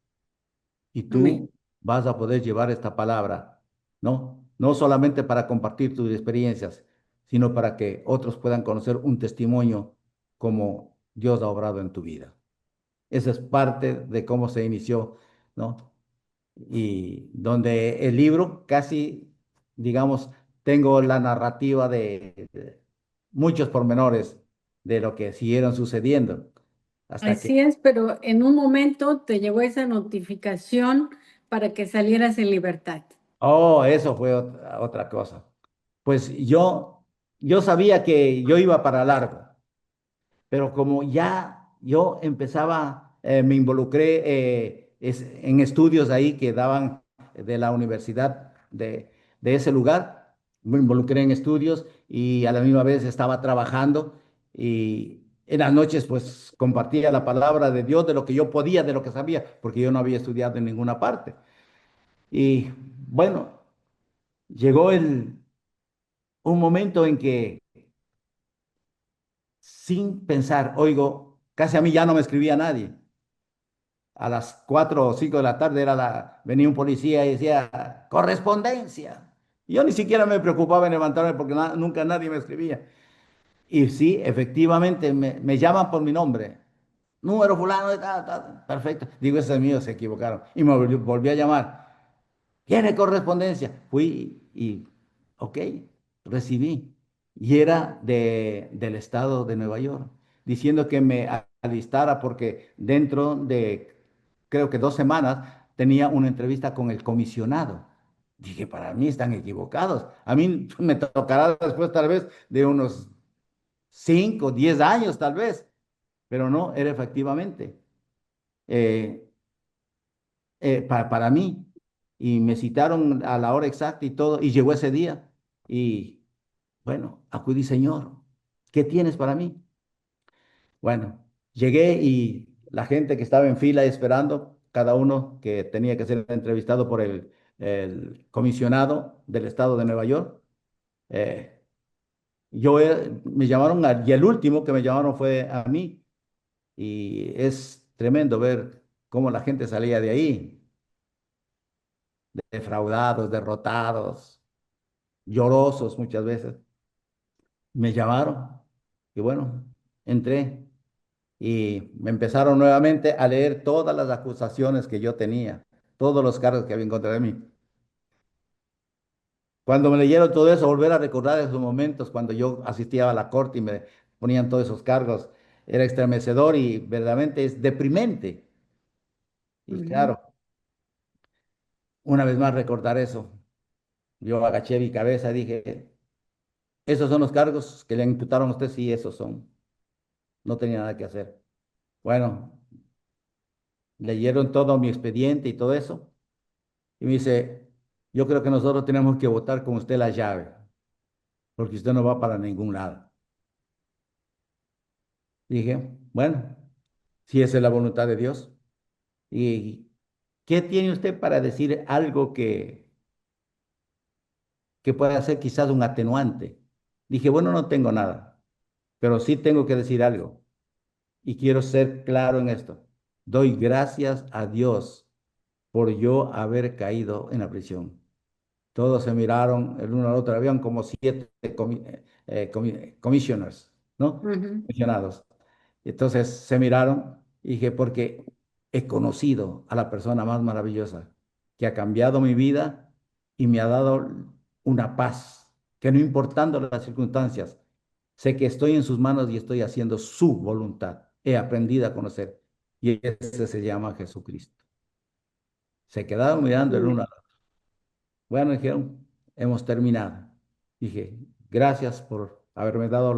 y Amén. tú vas a poder llevar esta palabra, ¿no? No solamente para compartir tus experiencias, sino para que otros puedan conocer un testimonio como Dios ha obrado en tu vida. Esa es parte de cómo se inició, ¿no? Y donde el libro casi, digamos, tengo la narrativa de muchos pormenores de lo que siguieron sucediendo, hasta que, Así es, pero en un momento te llegó esa notificación para que salieras en libertad. oh, eso fue otra cosa. Pues yo sabía que yo iba para largo, pero como ya yo empezaba, me involucré en estudios ahí que daban de la universidad de ese lugar, me involucré en estudios y a la misma vez estaba trabajando y en las noches pues compartía la palabra de Dios, de lo que yo podía, de lo que sabía, porque yo no había estudiado en ninguna parte. Y bueno, llegó un momento en que sin pensar, oigo, casi a mí ya no me escribía nadie. A las 4 o 5 de la tarde venía un policía y decía, correspondencia. Y yo ni siquiera me preocupaba en levantarme porque nunca nadie me escribía. Y sí, efectivamente, me llaman por mi nombre. Número fulano, de tal, tal. Perfecto. Digo, ese es mío, se equivocaron. Y me volví a llamar. ¿Tiene correspondencia? Fui y, ok, recibí. Y era del estado de Nueva York, diciendo que me alistara porque dentro de, creo que 2 semanas, tenía una entrevista con el comisionado. Dije, para mí están equivocados. A mí me tocará después tal vez de unos 5, 10 años tal vez, pero no, era efectivamente. Eh, para mí. Y me citaron a la hora exacta y todo, y llegó ese día. Y bueno, acudí, Señor, ¿qué tienes para mí? Bueno, llegué y la gente que estaba en fila esperando, cada uno que tenía que ser entrevistado por el comisionado del estado de Nueva York, eh, me llamaron, y el último que me llamaron fue a mí. Y es tremendo ver cómo la gente salía de ahí, defraudados, derrotados, llorosos muchas veces. Me llamaron y bueno, entré y me empezaron nuevamente a leer todas las acusaciones que yo tenía, todos los cargos que había en contra de mí. Cuando me leyeron todo eso, volver a recordar esos momentos cuando yo asistía a la corte y me ponían todos esos cargos, era estremecedor y verdaderamente es deprimente. Y Ujú. claro, una vez más recordar eso, yo agaché mi cabeza y dije, esos son los cargos que le imputaron a usted, sí, esos son. No tenía nada que hacer. Bueno, leyeron todo mi expediente y todo eso. Y me dice, yo creo que nosotros tenemos que votar con usted la llave, porque usted no va para ningún lado. Dije, bueno, si esa es la voluntad de Dios. ¿Y qué tiene usted para decir algo que pueda ser quizás un atenuante? Dije, bueno, no tengo nada, pero sí tengo que decir algo. Y quiero ser claro en esto. Doy gracias a Dios por yo haber caído en la prisión. Todos se miraron el uno al otro. Habían como 7 commissioners, ¿no? Ujú. Comisionados. Entonces se miraron y dije, porque he conocido a la persona más maravillosa que ha cambiado mi vida y me ha dado una paz, que no importando las circunstancias, sé que estoy en sus manos y estoy haciendo su voluntad. He aprendido a conocer y ese se llama Jesucristo. Se quedaron mirando el uno Amén. al otro. Bueno, dijeron, hemos terminado. Dije, gracias por haberme dado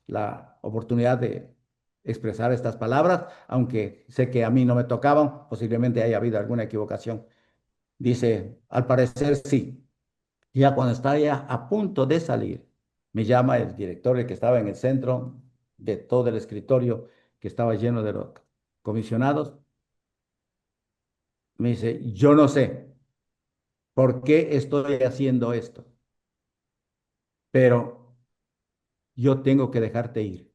la oportunidad de expresar estas palabras, aunque sé que a mí no me tocaban, posiblemente haya habido alguna equivocación. Dice, al parecer sí. Ya cuando estaba ya a punto de salir, me llama el director, el que estaba en el centro de todo el escritorio, que estaba lleno de los comisionados. Me dice, yo no sé por qué estoy haciendo esto, pero yo tengo que dejarte ir.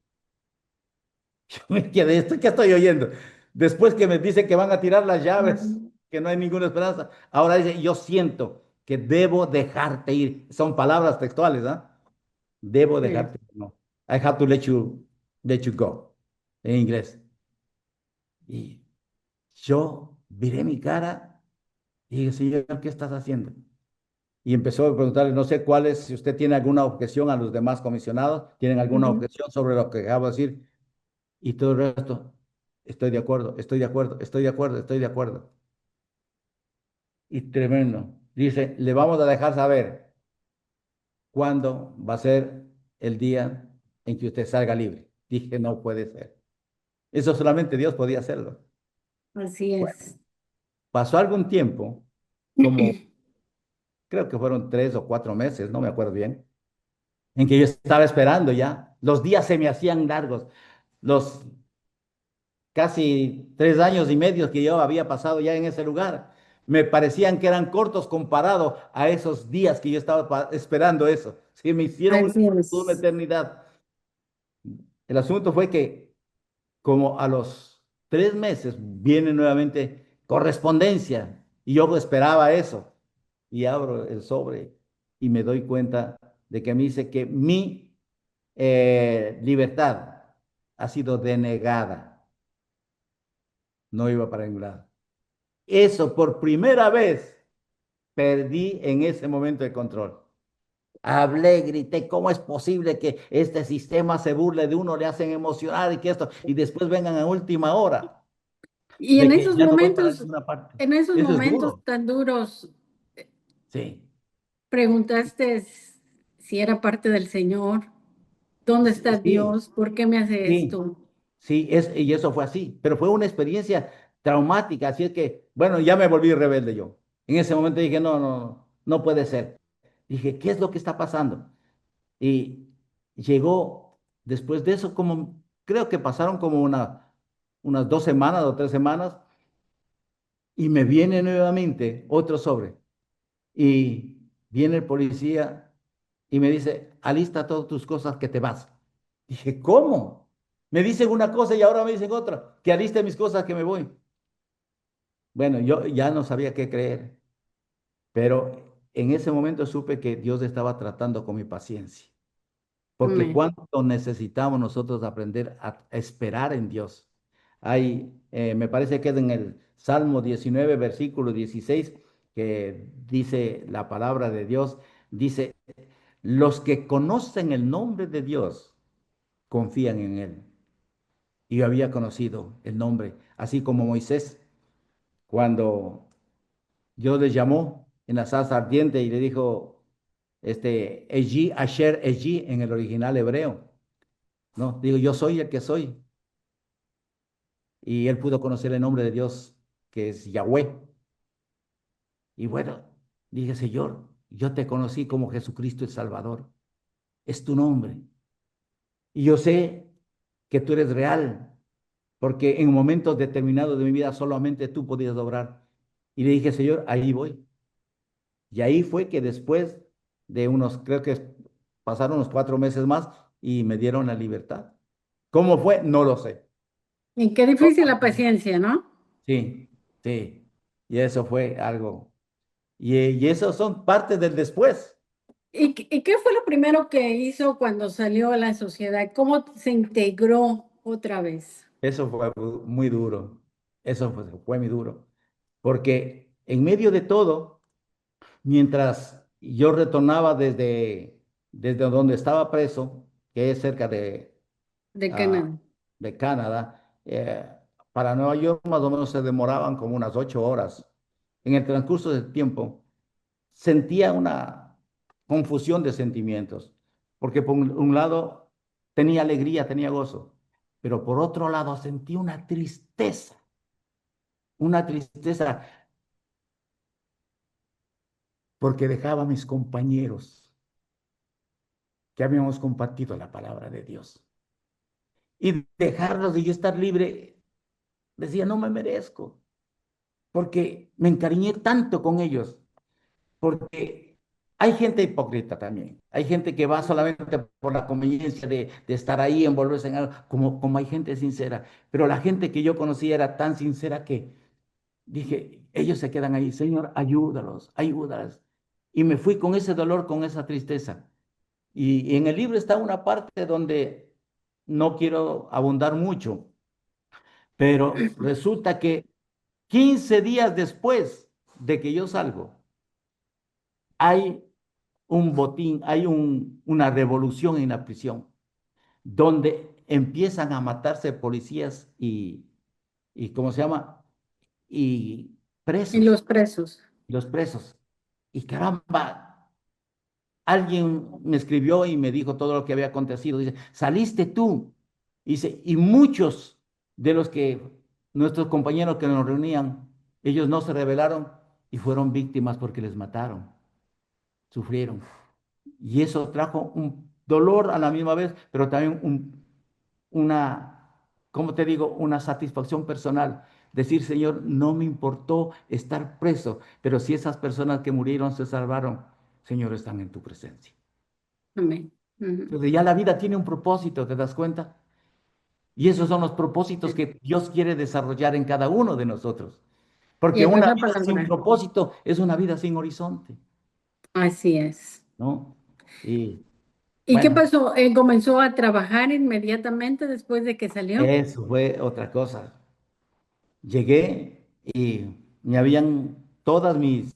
Yo me quedé, ¿esto qué estoy oyendo? Después que me dicen que van a tirar las llaves, Ujú. que no hay ninguna esperanza, ahora dice, yo siento que debo dejarte ir. Son palabras textuales, ¿ah? Debo Sí. dejarte ir. No. I have to let you go, en inglés. Y yo viré mi cara y dije, Señor, ¿qué estás haciendo? Y empezó a preguntarle, no sé cuál es, si usted tiene alguna objeción a los demás comisionados, tienen alguna Ujú. objeción sobre lo que acabo de decir. Y todo el resto, estoy de acuerdo, estoy de acuerdo, estoy de acuerdo, estoy de acuerdo. Y tremendo. Dice, le vamos a dejar saber cuándo va a ser el día en que usted salga libre. Dije, no puede ser. Eso solamente Dios podía hacerlo. Así Bueno, es. pasó algún tiempo, como creo que fueron 3 o 4 meses, no me acuerdo bien, en que yo estaba esperando ya. Los días se me hacían largos. Los casi 3 años y medio que yo había pasado ya en ese lugar, me parecían que eran cortos comparado a esos días que yo estaba esperando eso. Sí, me hicieron Así una es. eternidad. El asunto fue que como a los 3 meses viene nuevamente correspondencia y yo esperaba eso y abro el sobre y me doy cuenta de que me dice que mi libertad ha sido denegada, no iba para ningún lado. Eso por primera vez perdí en ese momento el control. Hablé, grité, ¿cómo es posible que este sistema se burle de uno, le hacen emocionar y que esto, y después vengan a última hora Y de que ya no voy para ninguna parte? en esos Eso es momentos duro. tan duros, Sí, preguntaste si era parte del Señor, ¿dónde está sí, Dios? ¿Por qué me hace sí, esto? sí, y eso fue así, pero fue una experiencia traumática, así es que, bueno, ya me volví rebelde yo. En ese momento dije, no, no, no, no puede ser. Dije, ¿qué es lo que está pasando? Y llegó después de eso, como creo que pasaron como unas 2 semanas o 3 semanas, y me viene nuevamente otro sobre. Y viene el policía y me dice, alista todas tus cosas que te vas. Dije, ¿cómo? Me dicen una cosa y ahora me dicen otra, que aliste mis cosas que me voy. Bueno, yo ya no sabía qué creer, pero en ese momento supe que Dios estaba tratando con mi paciencia. Porque Amén. cuánto necesitamos nosotros aprender a esperar en Dios. Hay, me parece que es en el Salmo 19, versículo 16, que dice la palabra de Dios, dice, los que conocen el nombre de Dios confían en Él. Y yo había conocido el nombre, así como Moisés, cuando Dios le llamó en la zarza ardiente y le dijo, Eji, Asher, Eji, en el original hebreo. No, digo, yo soy el que soy. Y él pudo conocer el nombre de Dios, que es Yahweh. Y bueno, Dije, Señor, yo te conocí como Jesucristo el Salvador. Es tu nombre. Y yo sé que tú eres real, porque en momentos determinados de mi vida solamente tú podías obrar. Y le dije, Señor, ahí voy. Y ahí fue que después de unos, creo que pasaron unos 4 meses más y me dieron la libertad. ¿Cómo fue? No lo sé. Y qué difícil la paciencia, ¿no? Sí, sí. Y eso fue algo. Y eso son partes del después. ¿Y qué fue lo primero que hizo cuando salió a la sociedad? ¿Cómo se integró otra vez? Eso fue muy duro. Eso fue muy duro. Porque en medio de todo, mientras yo retornaba desde donde estaba preso, que es cerca De ah, Canadá. de Canadá, para Nueva York más o menos se demoraban como unas 8 horas. En el transcurso del tiempo, sentía una confusión de sentimientos, porque por un lado tenía alegría, tenía gozo, pero por otro lado sentí una tristeza porque dejaba a mis compañeros que habíamos compartido la palabra de Dios. Y dejarlos de yo estar libre, decía, no me merezco, porque me encariñé tanto con ellos, porque hay gente hipócrita también, hay gente que va solamente por la conveniencia de estar ahí, envolverse en algo, como hay gente sincera, pero la gente que yo conocía era tan sincera que dije, ellos se quedan ahí, Señor, ayúdalos, ayúdalos. Y me fui con ese dolor, con esa tristeza. Y en el libro está una parte donde no quiero abundar mucho, pero resulta que 15 días después de que yo salgo, hay un botín, hay una revolución en la prisión, donde empiezan a matarse policías y ¿cómo se llama? Y Y presos, los presos. los presos. Y caramba, alguien me escribió y me dijo todo lo que había acontecido. Dice, saliste tú. Dice, y muchos de los que, nuestros compañeros que nos reunían, ellos no se rebelaron y fueron víctimas porque les mataron, sufrieron. Y eso trajo un dolor a la misma vez, pero también una, ¿cómo te digo? Una satisfacción personal. Decir, Señor, no me importó estar preso, pero si esas personas que murieron se salvaron, Señor, están en tu presencia. Amén. Ujú. Entonces ya la vida tiene un propósito, ¿te das cuenta? Y esos son los propósitos que Dios quiere desarrollar en cada uno de nosotros. Y Porque esa es una la vida sin palabra. propósito es una vida sin horizonte, Así es. ¿no? Y ¿Y qué bueno, pasó? ¿Comenzó a trabajar inmediatamente después de que salió? eso fue otra cosa. Llegué y me habían, todas mis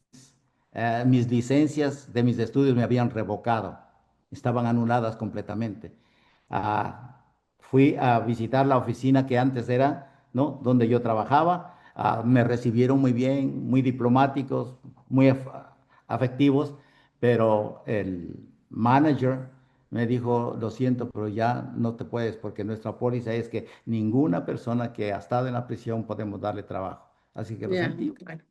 licencias de mis estudios me habían revocado, estaban anuladas completamente. Ah, fui a visitar la oficina que antes era, ¿no? Donde yo trabajaba. Me recibieron muy bien, muy diplomáticos, muy afectivos, pero el manager me dijo, lo siento, pero ya no te puedes, porque nuestra póliza es que ninguna persona que ha estado en la prisión podemos darle trabajo. Así que lo Ya, sentí. claro.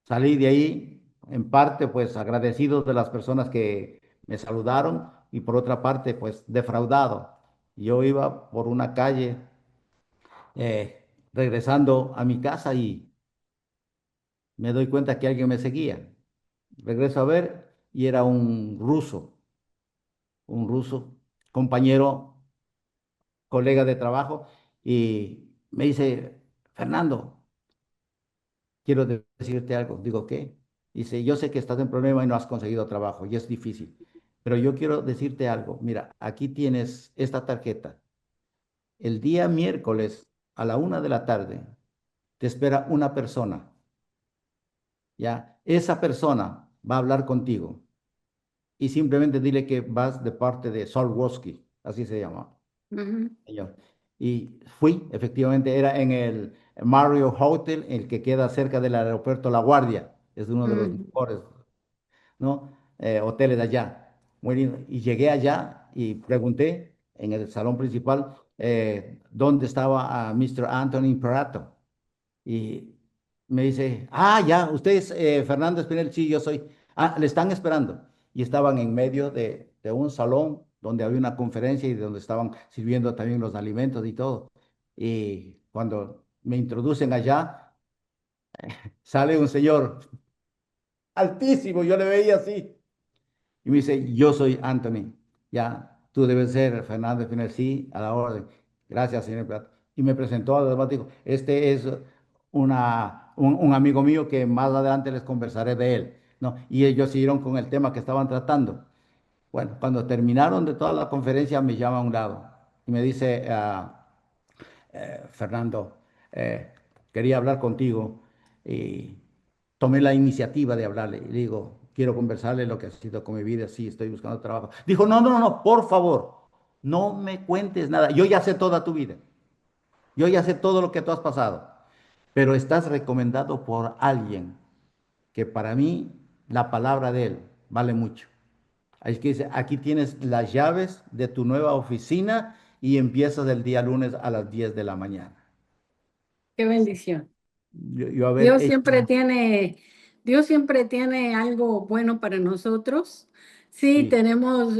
Salí de ahí, en parte, pues agradecido de las personas que me saludaron y por otra parte, pues defraudado. Yo iba por una calle regresando a mi casa y me doy cuenta que alguien me seguía. Regreso a ver y era un ruso, compañero, colega de trabajo, y me dice, Fernando, quiero decirte algo. Digo, ¿qué? Dice, yo sé que estás en problema y no has conseguido trabajo y es difícil, pero yo quiero decirte algo. Mira, aquí tienes esta tarjeta. El día miércoles a la 1 de la tarde te espera una persona, ¿ya? Esa persona va a hablar contigo y simplemente dile que vas de parte de Sol Woski, así se llama. Ujú, Señor. Y fui, efectivamente, era en el Marriott Hotel, el que queda cerca del aeropuerto La Guardia. Es uno de los ujú. mejores, ¿no? Hoteles de allá. Muy lindo. Y llegué allá y pregunté en el salón principal dónde estaba Mr. Anthony Perato. Y me dice, ya, usted es Fernando Espinel, sí, yo soy. Le están esperando. Y estaban en medio de un salón donde había una conferencia y donde estaban sirviendo también los alimentos y todo. Y cuando me introducen allá, sale un señor altísimo, yo le veía así. Y me dice, yo soy Anthony, ya, tú debes ser Fernando Espinel, sí, a la orden. Gracias, señor Plato. Y me presentó, además dijo, este es un amigo mío que más adelante les conversaré de él, ¿no? Y ellos siguieron con el tema que estaban tratando. Bueno, cuando terminaron de toda la conferencia, me llama a un lado y me dice, Fernando, quería hablar contigo y tomé la iniciativa de hablarle. Y le digo, quiero conversarle lo que ha sido con mi vida, sí, estoy buscando trabajo. Dijo, no, no, no, por favor, no me cuentes nada. Yo ya sé toda tu vida. Yo ya sé todo lo que tú has pasado. Pero estás recomendado por alguien que para mí la palabra de él vale mucho. Así que dice, aquí tienes las llaves de tu nueva oficina y empiezas el día lunes a las 10 de la mañana. Qué bendición. Yo haber Dios hecho, siempre tiene, Dios siempre tiene algo bueno para nosotros. Sí, sí, tenemos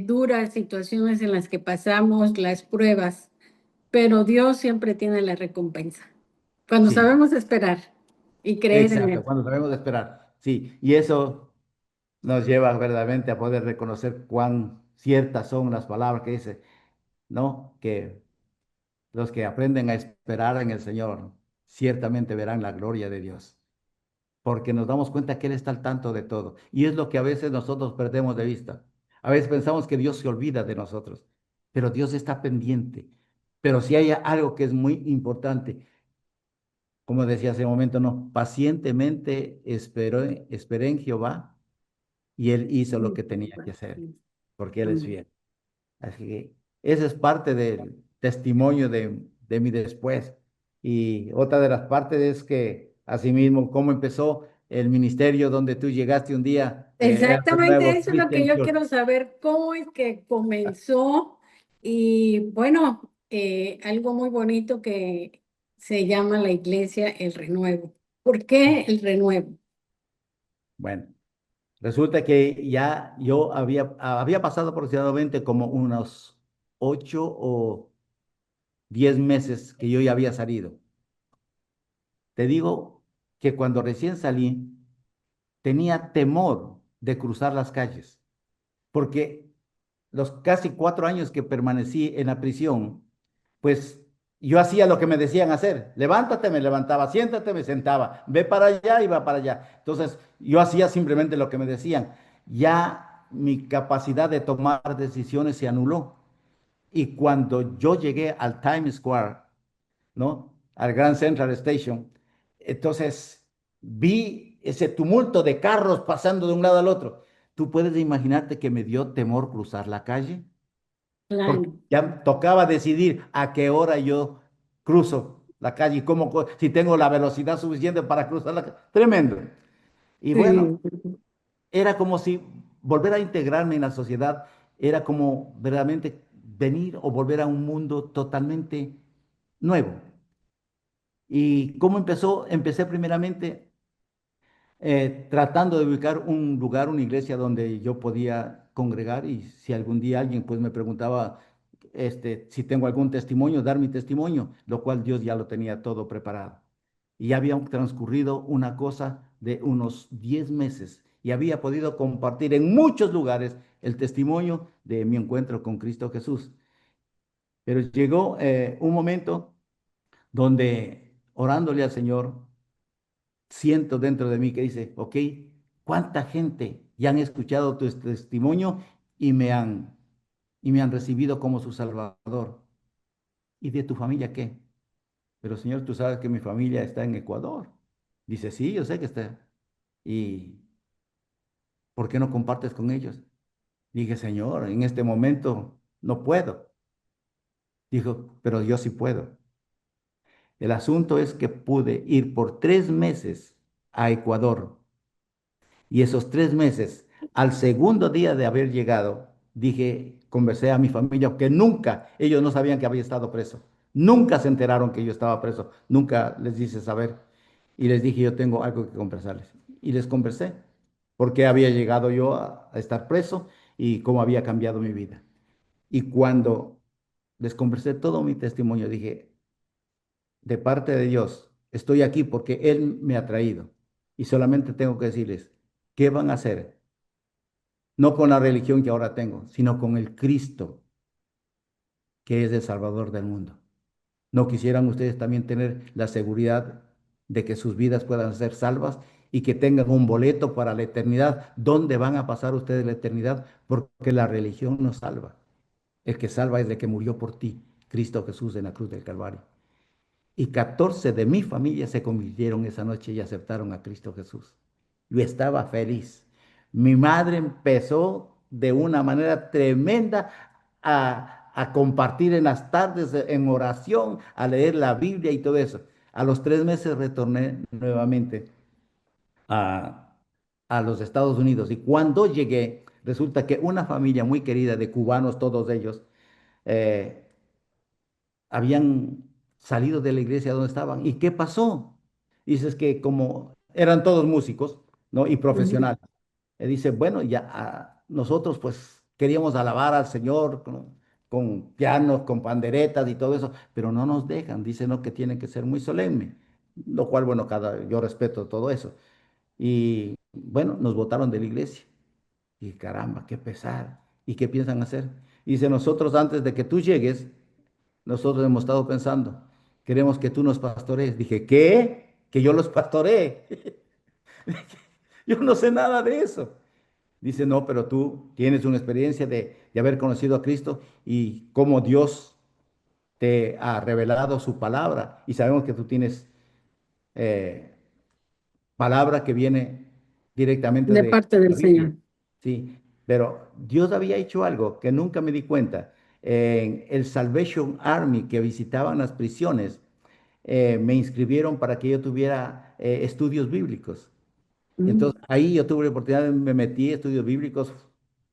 duras situaciones en las que pasamos las pruebas, pero Dios siempre tiene la recompensa. Cuando sí, sabemos esperar y creer en exacto, Él. cuando debemos de esperar. Sí, y eso nos lleva verdaderamente a poder reconocer cuán ciertas son las palabras que dice, ¿no? Que los que aprenden a esperar en el Señor ciertamente verán la gloria de Dios, porque nos damos cuenta que Él está al tanto de todo. Y es lo que a veces nosotros perdemos de vista. A veces pensamos que Dios se olvida de nosotros, pero Dios está pendiente. Pero si hay algo que es muy importante, como decía hace un momento, no, pacientemente esperé en Jehová y Él hizo lo que tenía que hacer, porque Él es Amén. fiel. Así que ese es parte del testimonio de mi después. Y otra de las partes es que, asimismo, cómo empezó el ministerio donde tú llegaste un día, era de Exactamente nuevo eso es lo que Christian yo Church. quiero saber, cómo es que comenzó y bueno, algo muy bonito que se llama la iglesia El Renuevo. ¿Por qué el renuevo? Bueno, resulta que ya yo había pasado aproximadamente como unos 8 o 10 meses que yo ya había salido. Te digo que cuando recién salí, tenía temor de cruzar las calles porque los casi 4 años que permanecí en la prisión, pues yo hacía lo que me decían hacer. Levántate, me levantaba, siéntate, me sentaba, ve para allá y va para allá. Entonces yo hacía simplemente lo que me decían. Ya mi capacidad de tomar decisiones se anuló. Y cuando yo llegué al Times Square, ¿no? Al Grand Central Station. Entonces vi ese tumulto de carros pasando de un lado al otro. ¿Tú puedes imaginarte que me dio temor cruzar la calle? Porque Claro, ya tocaba decidir a qué hora yo cruzo la calle y cómo, si tengo la velocidad suficiente para cruzar la calle. Tremendo. Y sí, bueno, era como si volver a integrarme en la sociedad era como verdaderamente venir o volver a un mundo totalmente nuevo. ¿Y cómo empezó? Empecé primeramente tratando de ubicar un lugar, una iglesia donde yo podía congregar y si algún día alguien pues me preguntaba si tengo algún testimonio, dar mi testimonio, lo cual Dios ya lo tenía todo preparado. Y ya había transcurrido una cosa de unos 10 meses y había podido compartir en muchos lugares el testimonio de mi encuentro con Cristo Jesús. Pero llegó un momento donde orándole al Señor, siento dentro de mí que dice, ok, ¿cuánta gente ya han escuchado tu testimonio y me han recibido como su Salvador? ¿Y de tu familia qué? Pero Señor, tú sabes que mi familia está en Ecuador. Dice, sí, yo sé que está. ¿Y por qué no compartes con ellos? Dije, Señor, en este momento no puedo. Dijo, pero yo sí puedo. El asunto es que pude ir por 3 meses a Ecuador. Y esos 3 meses, al segundo día de haber llegado, dije, conversé a mi familia, que nunca, ellos no sabían que había estado preso. Nunca se enteraron que yo estaba preso. Nunca les hice saber. y les dije, yo tengo algo que conversarles. Y les conversé, porque había llegado yo a estar preso y cómo había cambiado mi vida. Y cuando les conversé todo mi testimonio, dije, de parte de Dios, estoy aquí porque Él me ha traído. Y solamente tengo que decirles, ¿qué van a hacer? No con la religión que ahora tengo, sino con el Cristo, que es el Salvador del mundo. ¿No quisieran ustedes también tener la seguridad de que sus vidas puedan ser salvas y que tengan un boleto para la eternidad? ¿Dónde van a pasar ustedes la eternidad? Porque la religión no salva. El que salva es el que murió por ti, Cristo Jesús en la cruz del Calvario. Y 14 de mi familia se convirtieron esa noche y aceptaron a Cristo Jesús. Yo estaba feliz. Mi madre empezó de una manera tremenda a compartir en las tardes en oración, a leer la Biblia y todo eso. A los 3 meses retorné nuevamente a, a los Estados Unidos y cuando llegué, resulta que una familia muy querida de cubanos, todos ellos, eh, habían salido de la iglesia donde estaban. ¿Y qué pasó? Dices que como eran todos músicos, ¿no? Y Ujú. profesionales. Dice, bueno, ya nosotros pues queríamos alabar al Señor con pianos, con panderetas y todo eso, pero no nos dejan. Dicen, no, que tiene que ser muy solemne. Lo cual, bueno, yo respeto todo eso. Y bueno, nos botaron de la iglesia. Y caramba, qué pesar. ¿Y qué piensan hacer? Dice, nosotros antes de que tú llegues, nosotros hemos estado pensando, queremos que tú nos pastorees. Dije, ¿qué? Que yo los pastoree. Yo no sé nada de eso. Dice, no, pero tú tienes una experiencia de haber conocido a Cristo y cómo Dios te ha revelado su palabra. Y sabemos que tú tienes eh, palabra que viene directamente De de parte del la Biblia. Señor. Sí, pero Dios había hecho algo que nunca me di cuenta. En el Salvation Army que visitaban las prisiones, me inscribieron para que yo tuviera estudios bíblicos. Y Mm. entonces ahí yo tuve la oportunidad, me metí a estudios bíblicos,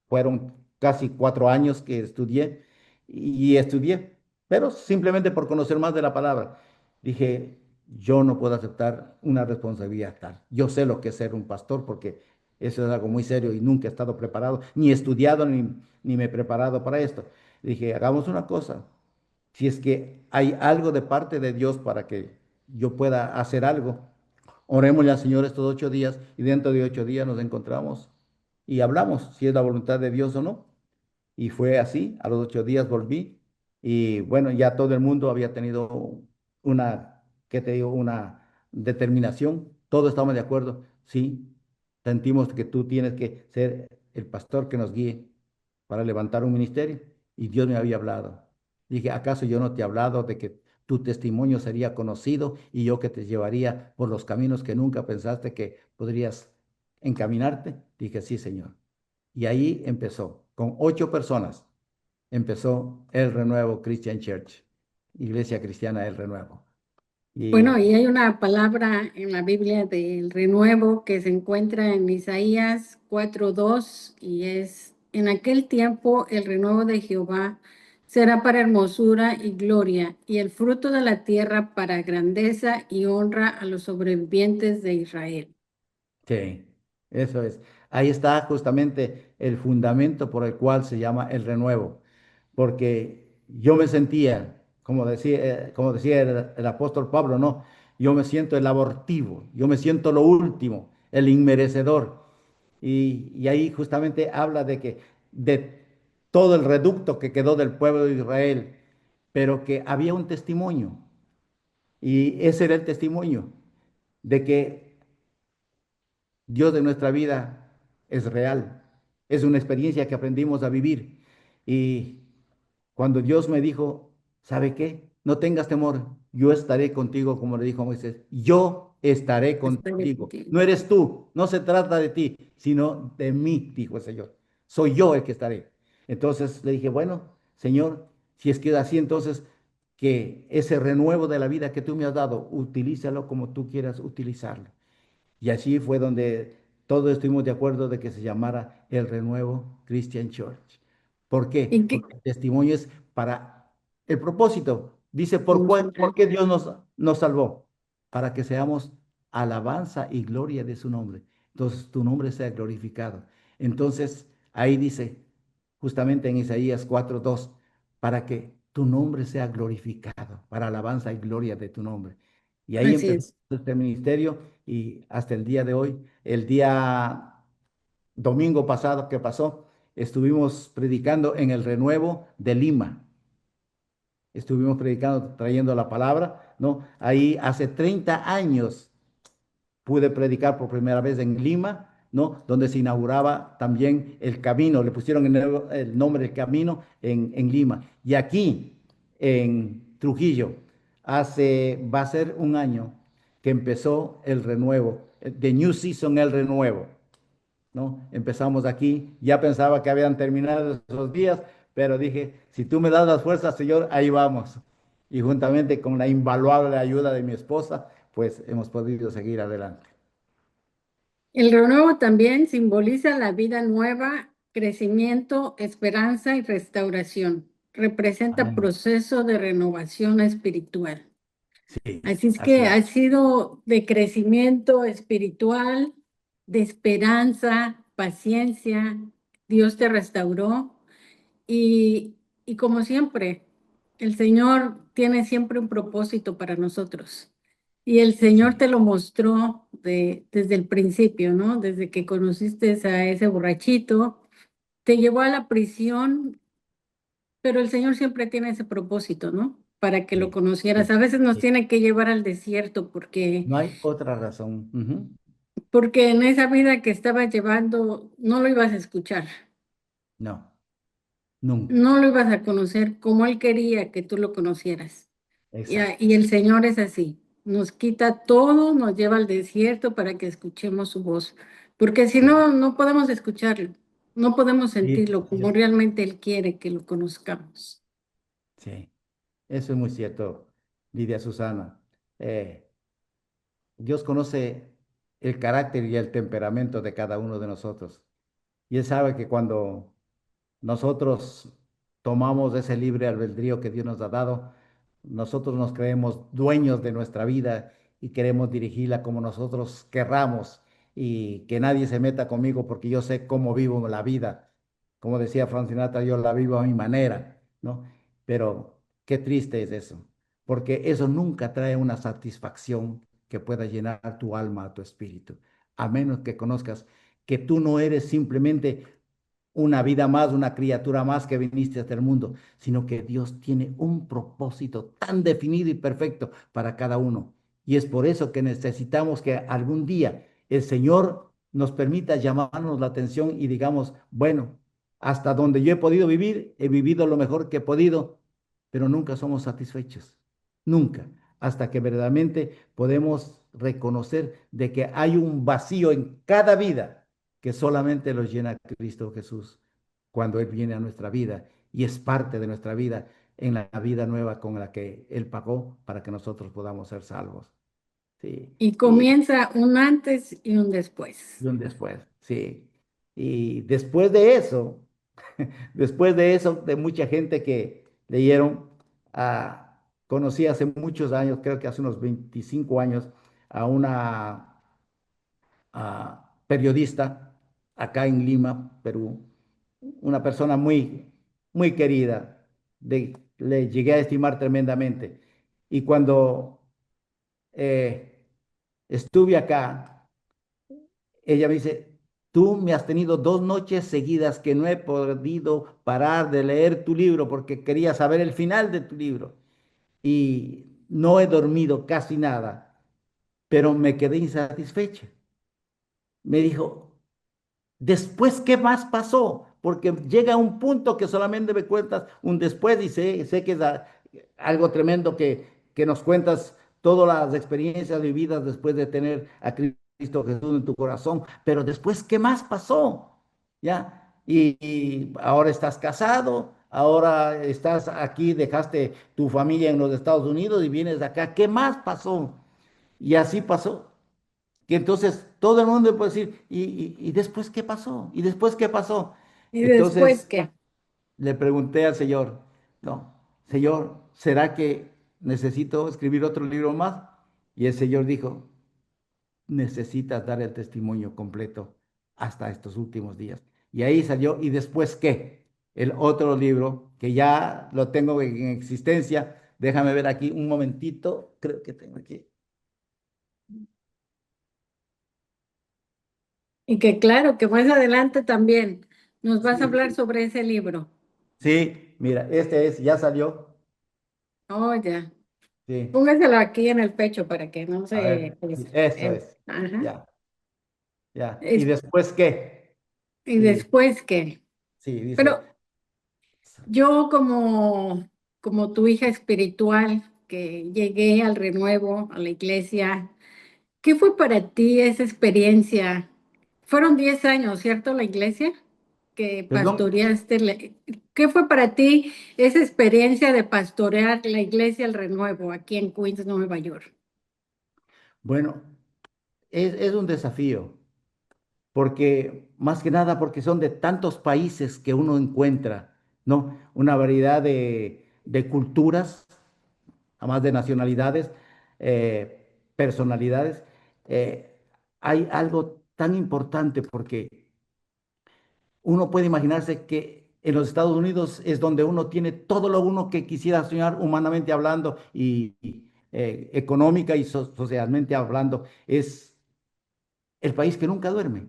fueron casi 4 años que estudié y estudié, pero simplemente por conocer más de la palabra. Dije, yo no puedo aceptar una responsabilidad tal. Yo sé lo que es ser un pastor porque eso es algo muy serio y nunca he estado preparado, ni estudiado, ni me he preparado para esto. Dije, hagamos una cosa, si es que hay algo de parte de Dios para que yo pueda hacer algo, orémosle al Señor estos 8 días y dentro de 8 días nos encontramos y hablamos si es la voluntad de Dios o no. Y fue así, a los 8 días volví y bueno, ya todo el mundo había tenido una, ¿qué te digo? Una determinación, todos estamos de acuerdo, sí, sentimos que tú tienes que ser el pastor que nos guíe para levantar un ministerio y Dios me había hablado. Dije, ¿acaso yo no te he hablado de que tu testimonio sería conocido y yo que te llevaría por los caminos que nunca pensaste que podrías encaminarte? Dije, sí, Señor. Y ahí empezó, con 8 personas, empezó el Renuevo Christian Church, Iglesia Cristiana El Renuevo. Y Bueno, y hay una palabra en la Biblia del renuevo que se encuentra en Isaías 4:2 y es, en aquel tiempo el renuevo de Jehová será para hermosura y gloria y el fruto de la tierra para grandeza y honra a los sobrevivientes de Israel. sí, eso es. Ahí está justamente el fundamento por el cual se llama el renuevo, porque yo me sentía, como decía el apóstol Pablo, no, yo me siento el abortivo, yo me siento lo último, el inmerecedor. Y ahí justamente habla de que de todo el reducto que quedó del pueblo de Israel, pero que había un testimonio, y ese era el testimonio de que Dios de nuestra vida es real. Es una experiencia que aprendimos a vivir. Y cuando Dios me dijo, ¿sabe qué? No tengas temor, yo estaré contigo, como le dijo a Moisés, yo estaré Estaré contigo. contigo. No eres tú, no se trata de ti, sino de mí, dijo el Señor. Soy yo el que estaré. Entonces le dije, bueno, Señor, si es que es así, entonces que ese renuevo de la vida que tú me has dado, utilízalo como tú quieras utilizarlo. Y así fue donde todos estuvimos de acuerdo de que se llamara el Renuevo Christian Church. ¿Por qué? ¿Y qué? Porque el testimonio es para el propósito. Dice, ¿por Mostrar. qué Dios nos salvó? Para que seamos alabanza y gloria de su nombre. Entonces, tu nombre sea glorificado. Entonces, ahí dice, justamente en Isaías 4:2, para que tu nombre sea glorificado, para alabanza y gloria de tu nombre. Y ahí Así empezó es. este ministerio y hasta el día de hoy, el día domingo pasado que pasó, estuvimos predicando en el Renuevo de Lima. Estuvimos predicando, trayendo la palabra, ¿no? Ahí hace 30 años pude predicar por primera vez en Lima, ¿no? Donde se inauguraba también el camino, le pusieron el nombre del camino en Lima. Y aquí, en Trujillo, va a ser un año que empezó el renuevo, The New Season, el renuevo. ¿No? Empezamos aquí, ya pensaba que habían terminado esos días, pero dije, si tú me das las fuerzas, Señor, ahí vamos. Y juntamente con la invaluable ayuda de mi esposa, pues hemos podido seguir adelante. El renuevo también simboliza la vida nueva, crecimiento, esperanza y restauración. Representa Amén. proceso de renovación espiritual. Sí, Así es así que es. ha sido de crecimiento espiritual, de esperanza, paciencia. Dios te restauró y, y como siempre, el Señor tiene siempre un propósito para nosotros. Y el Señor Sí, te lo mostró desde el principio, ¿no? Desde que conociste a ese borrachito, te llevó a la prisión, pero el Señor siempre tiene ese propósito, ¿no? Para que lo sí, conocieras. sí, A veces nos sí. tiene que llevar al desierto porque, No hay otra razón. Ujú. porque en esa vida que estaba llevando no lo ibas a escuchar, No, nunca. no lo ibas a conocer como Él quería que tú lo conocieras. Y Exacto. el Señor es así, nos quita todo, nos lleva al desierto para que escuchemos su voz, porque si Sí, no, no podemos escucharlo, no podemos sí, sentirlo así como es. realmente Él quiere que lo conozcamos. Sí, eso es muy cierto, Lidia Susana. Eh, Dios conoce el carácter y el temperamento de cada uno de nosotros. Y Él sabe que cuando nosotros tomamos ese libre albedrío que Dios nos ha dado, nosotros nos creemos dueños de nuestra vida y queremos dirigirla como nosotros querramos y que nadie se meta conmigo porque yo sé cómo vivo la vida. Como decía Frank Sinatra, yo la vivo a mi manera, ¿no? Pero qué triste es eso, porque eso nunca trae una satisfacción que pueda llenar tu alma, tu espíritu, a menos que conozcas que tú no eres simplemente una vida más, una criatura más que viniste a este mundo, sino que Dios tiene un propósito tan definido y perfecto para cada uno. Y es por eso que necesitamos que algún día el Señor nos permita llamarnos la atención y digamos, bueno, hasta donde yo he podido vivir, he vivido lo mejor que he podido, pero nunca somos satisfechos. Nunca. Hasta que verdaderamente podemos reconocer de que hay un vacío en cada vida que solamente los llena Cristo Jesús cuando Él viene a nuestra vida y es parte de nuestra vida en la vida nueva con la que Él pagó para que nosotros podamos ser salvos. Sí. Y Y comienza un antes y un después. un después, sí. Y después de eso, después de eso, de mucha gente que leyeron, conocí hace muchos años, creo que hace unos 25 años, a una periodista acá en Lima, Perú, una persona muy, muy querida, le llegué a estimar tremendamente. Y cuando eh, estuve acá, ella me dice, tú me has tenido 2 noches seguidas que no he podido parar de leer tu libro porque quería saber el final de tu libro. Y no he dormido casi nada, pero me quedé insatisfecha. Me dijo, después, ¿qué más pasó? Porque llega un punto que solamente me cuentas un después y sé que es algo tremendo que nos cuentas todas las experiencias vividas después de tener a Cristo Jesús en tu corazón. Pero después, ¿qué más pasó? ¿Ya? Y ahora estás casado, ahora estás aquí, dejaste tu familia en los Estados Unidos y vienes acá. ¿Qué más pasó? Y así pasó. Que entonces todo el mundo puede decir, ¿y después qué pasó? ¿Y después qué pasó? ¿Y después Entonces qué? le pregunté al Señor, no, Señor, ¿será que necesito escribir otro libro más? Y el Señor dijo, necesitas dar el testimonio completo hasta estos últimos días. Y ahí salió, ¿y después qué? El otro libro que ya lo tengo en existencia. Déjame ver aquí un momentito, creo que tengo aquí. Y que claro, que más adelante también nos vas a Sí, hablar sobre ese libro. sí, mira, este es, ya salió. Oh, ya. Sí, Póngaselo aquí en el pecho para que no a se... ver, sí, eso es. ajá. Ya, ya. ¿Y Es- después qué? y Y después que... sí, Pero dice, yo como tu hija espiritual, que llegué al renuevo, a la iglesia, ¿qué fue para ti esa experiencia? Fueron 10 años, ¿cierto? La iglesia que perdón. pastoreaste. ¿Qué fue para ti esa experiencia de pastorear la iglesia El Renuevo aquí en Queens, Nueva York? Bueno, es un desafío, porque más que nada porque son de tantos países que uno encuentra, ¿no? Una variedad de culturas, además de nacionalidades, personalidades. Eh, Hay algo tan importante porque uno puede imaginarse que en los Estados Unidos es donde uno tiene todo lo uno que quisiera soñar humanamente hablando y económica y socialmente hablando. Es el país que nunca duerme.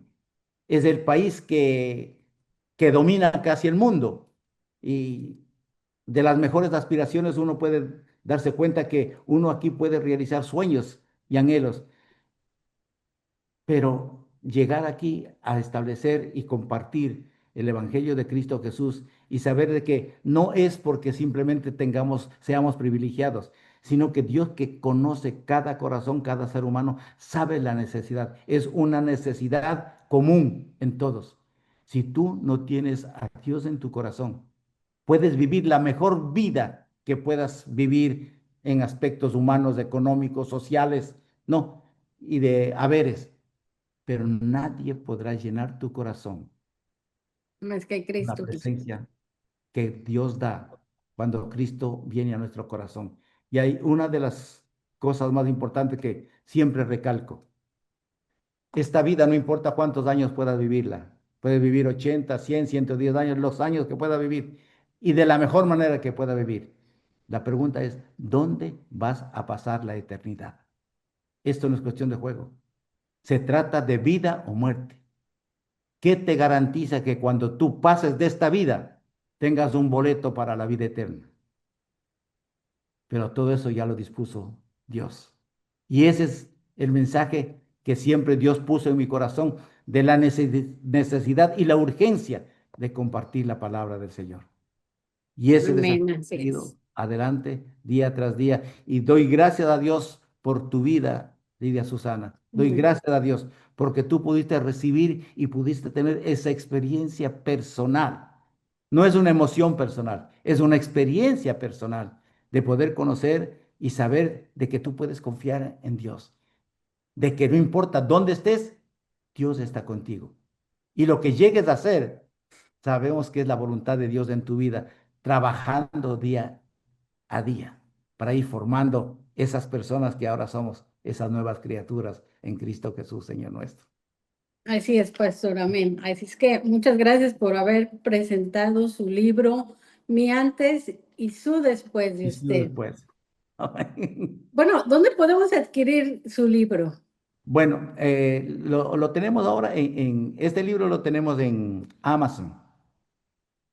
Es el país que domina casi el mundo. Y de las mejores aspiraciones uno puede darse cuenta que uno aquí puede realizar sueños y anhelos, pero llegar aquí a establecer y compartir el Evangelio de Cristo Jesús y saber de que no es porque simplemente seamos privilegiados, sino que Dios que conoce cada corazón, cada ser humano, sabe la necesidad. Es una necesidad común en todos. Si tú no tienes a Dios en tu corazón, puedes vivir la mejor vida que puedas vivir en aspectos humanos, económicos, sociales, no, y de haberes, pero nadie podrá llenar tu corazón Más que con la Cristo. presencia que Dios da cuando Cristo viene a nuestro corazón. Y hay una de las cosas más importantes que siempre recalco. Esta vida no importa cuántos años puedas vivirla. Puedes vivir 80, 100, 110 años, los años que pueda vivir y de la mejor manera que pueda vivir. La pregunta es, ¿dónde vas a pasar la eternidad? Esto no es cuestión de juego. Se trata de vida o muerte. ¿Qué te garantiza que cuando tú pases de esta vida tengas un boleto para la vida eterna? Pero todo eso ya lo dispuso Dios. Y ese es el mensaje que siempre Dios puso en mi corazón de la necesidad y la urgencia de compartir la palabra del Señor. Y ese Amén, desafío así ha es. ido adelante día tras día. Y doy gracias a Dios por tu vida, Lidia Susana. Doy Ujú. gracias a Dios porque tú pudiste recibir y pudiste tener esa experiencia personal. No es una emoción personal, es una experiencia personal de poder conocer y saber de que tú puedes confiar en Dios, de que no importa dónde estés, Dios está contigo. Y lo que llegues a hacer, sabemos que es la voluntad de Dios en tu vida, trabajando día a día para ir formando esas personas que ahora somos, esas nuevas criaturas en Cristo Jesús, Señor nuestro. Así es, pastor, amén. Así es que muchas gracias por haber presentado su libro, Mi antes y su después de Y sí, usted. después. Bueno, ¿dónde podemos adquirir su libro? Bueno, lo tenemos ahora este libro lo tenemos en Amazon.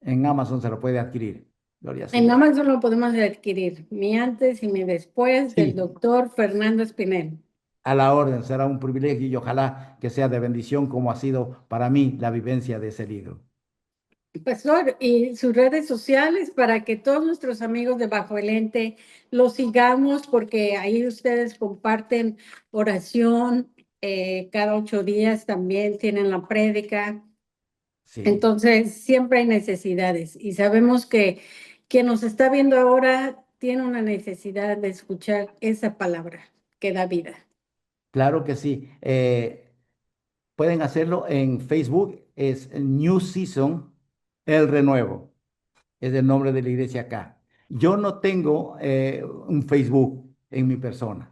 En Amazon se lo puede adquirir. Gloria al En Señor. Amazon lo podemos adquirir. Mi antes y mi después del Sí, doctor Fernando Espinel. a la orden, será un privilegio y ojalá que sea de bendición como ha sido para mí la vivencia de ese libro. Pastor, y sus redes sociales para que todos nuestros amigos de Bajo el Ente lo sigamos, porque ahí ustedes comparten oración, cada 8 días también tienen la prédica. Sí, Entonces, siempre hay necesidades y sabemos que quien nos está viendo ahora tiene una necesidad de escuchar esa palabra que da vida. claro que sí. Pueden hacerlo en Facebook, es New Season, El Renuevo, es el nombre de la iglesia acá. Yo no tengo un Facebook en mi persona.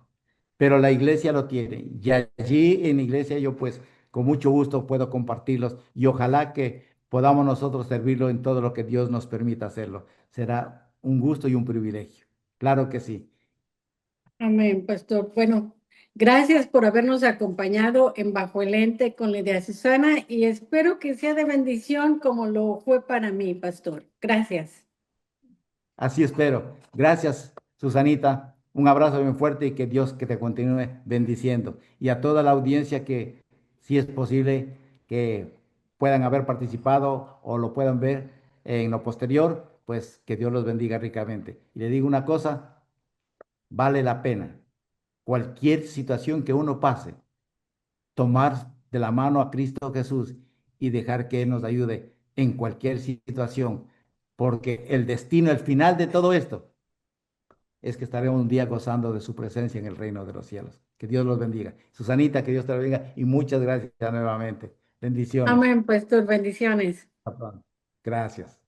pero la iglesia lo tiene. Y allí en la iglesia yo pues con mucho gusto puedo compartirlos y ojalá que podamos nosotros servirlo en todo lo que Dios nos permita hacerlo. Será un gusto y un privilegio. Claro que sí. Amén, pastor. Bueno, gracias por habernos acompañado en Bajo el Lente con Lidia Susana y espero que sea de bendición como lo fue para mí, pastor. Gracias. Así espero. Gracias, Susanita. Un abrazo bien fuerte y que Dios que te continúe bendiciendo. Y a toda la audiencia que, si es posible, que puedan haber participado o lo puedan ver en lo posterior, pues que Dios los bendiga ricamente. Y le digo una cosa, vale la pena. Cualquier situación que uno pase, tomar de la mano a Cristo Jesús y dejar que Él nos ayude en cualquier situación, porque el destino, el final de todo esto es que estaremos un día gozando de su presencia en el reino de los cielos. Que Dios los bendiga. Susanita, que Dios te bendiga y muchas gracias nuevamente. Bendiciones. Amén, pastor. Bendiciones. Hasta pronto. Gracias.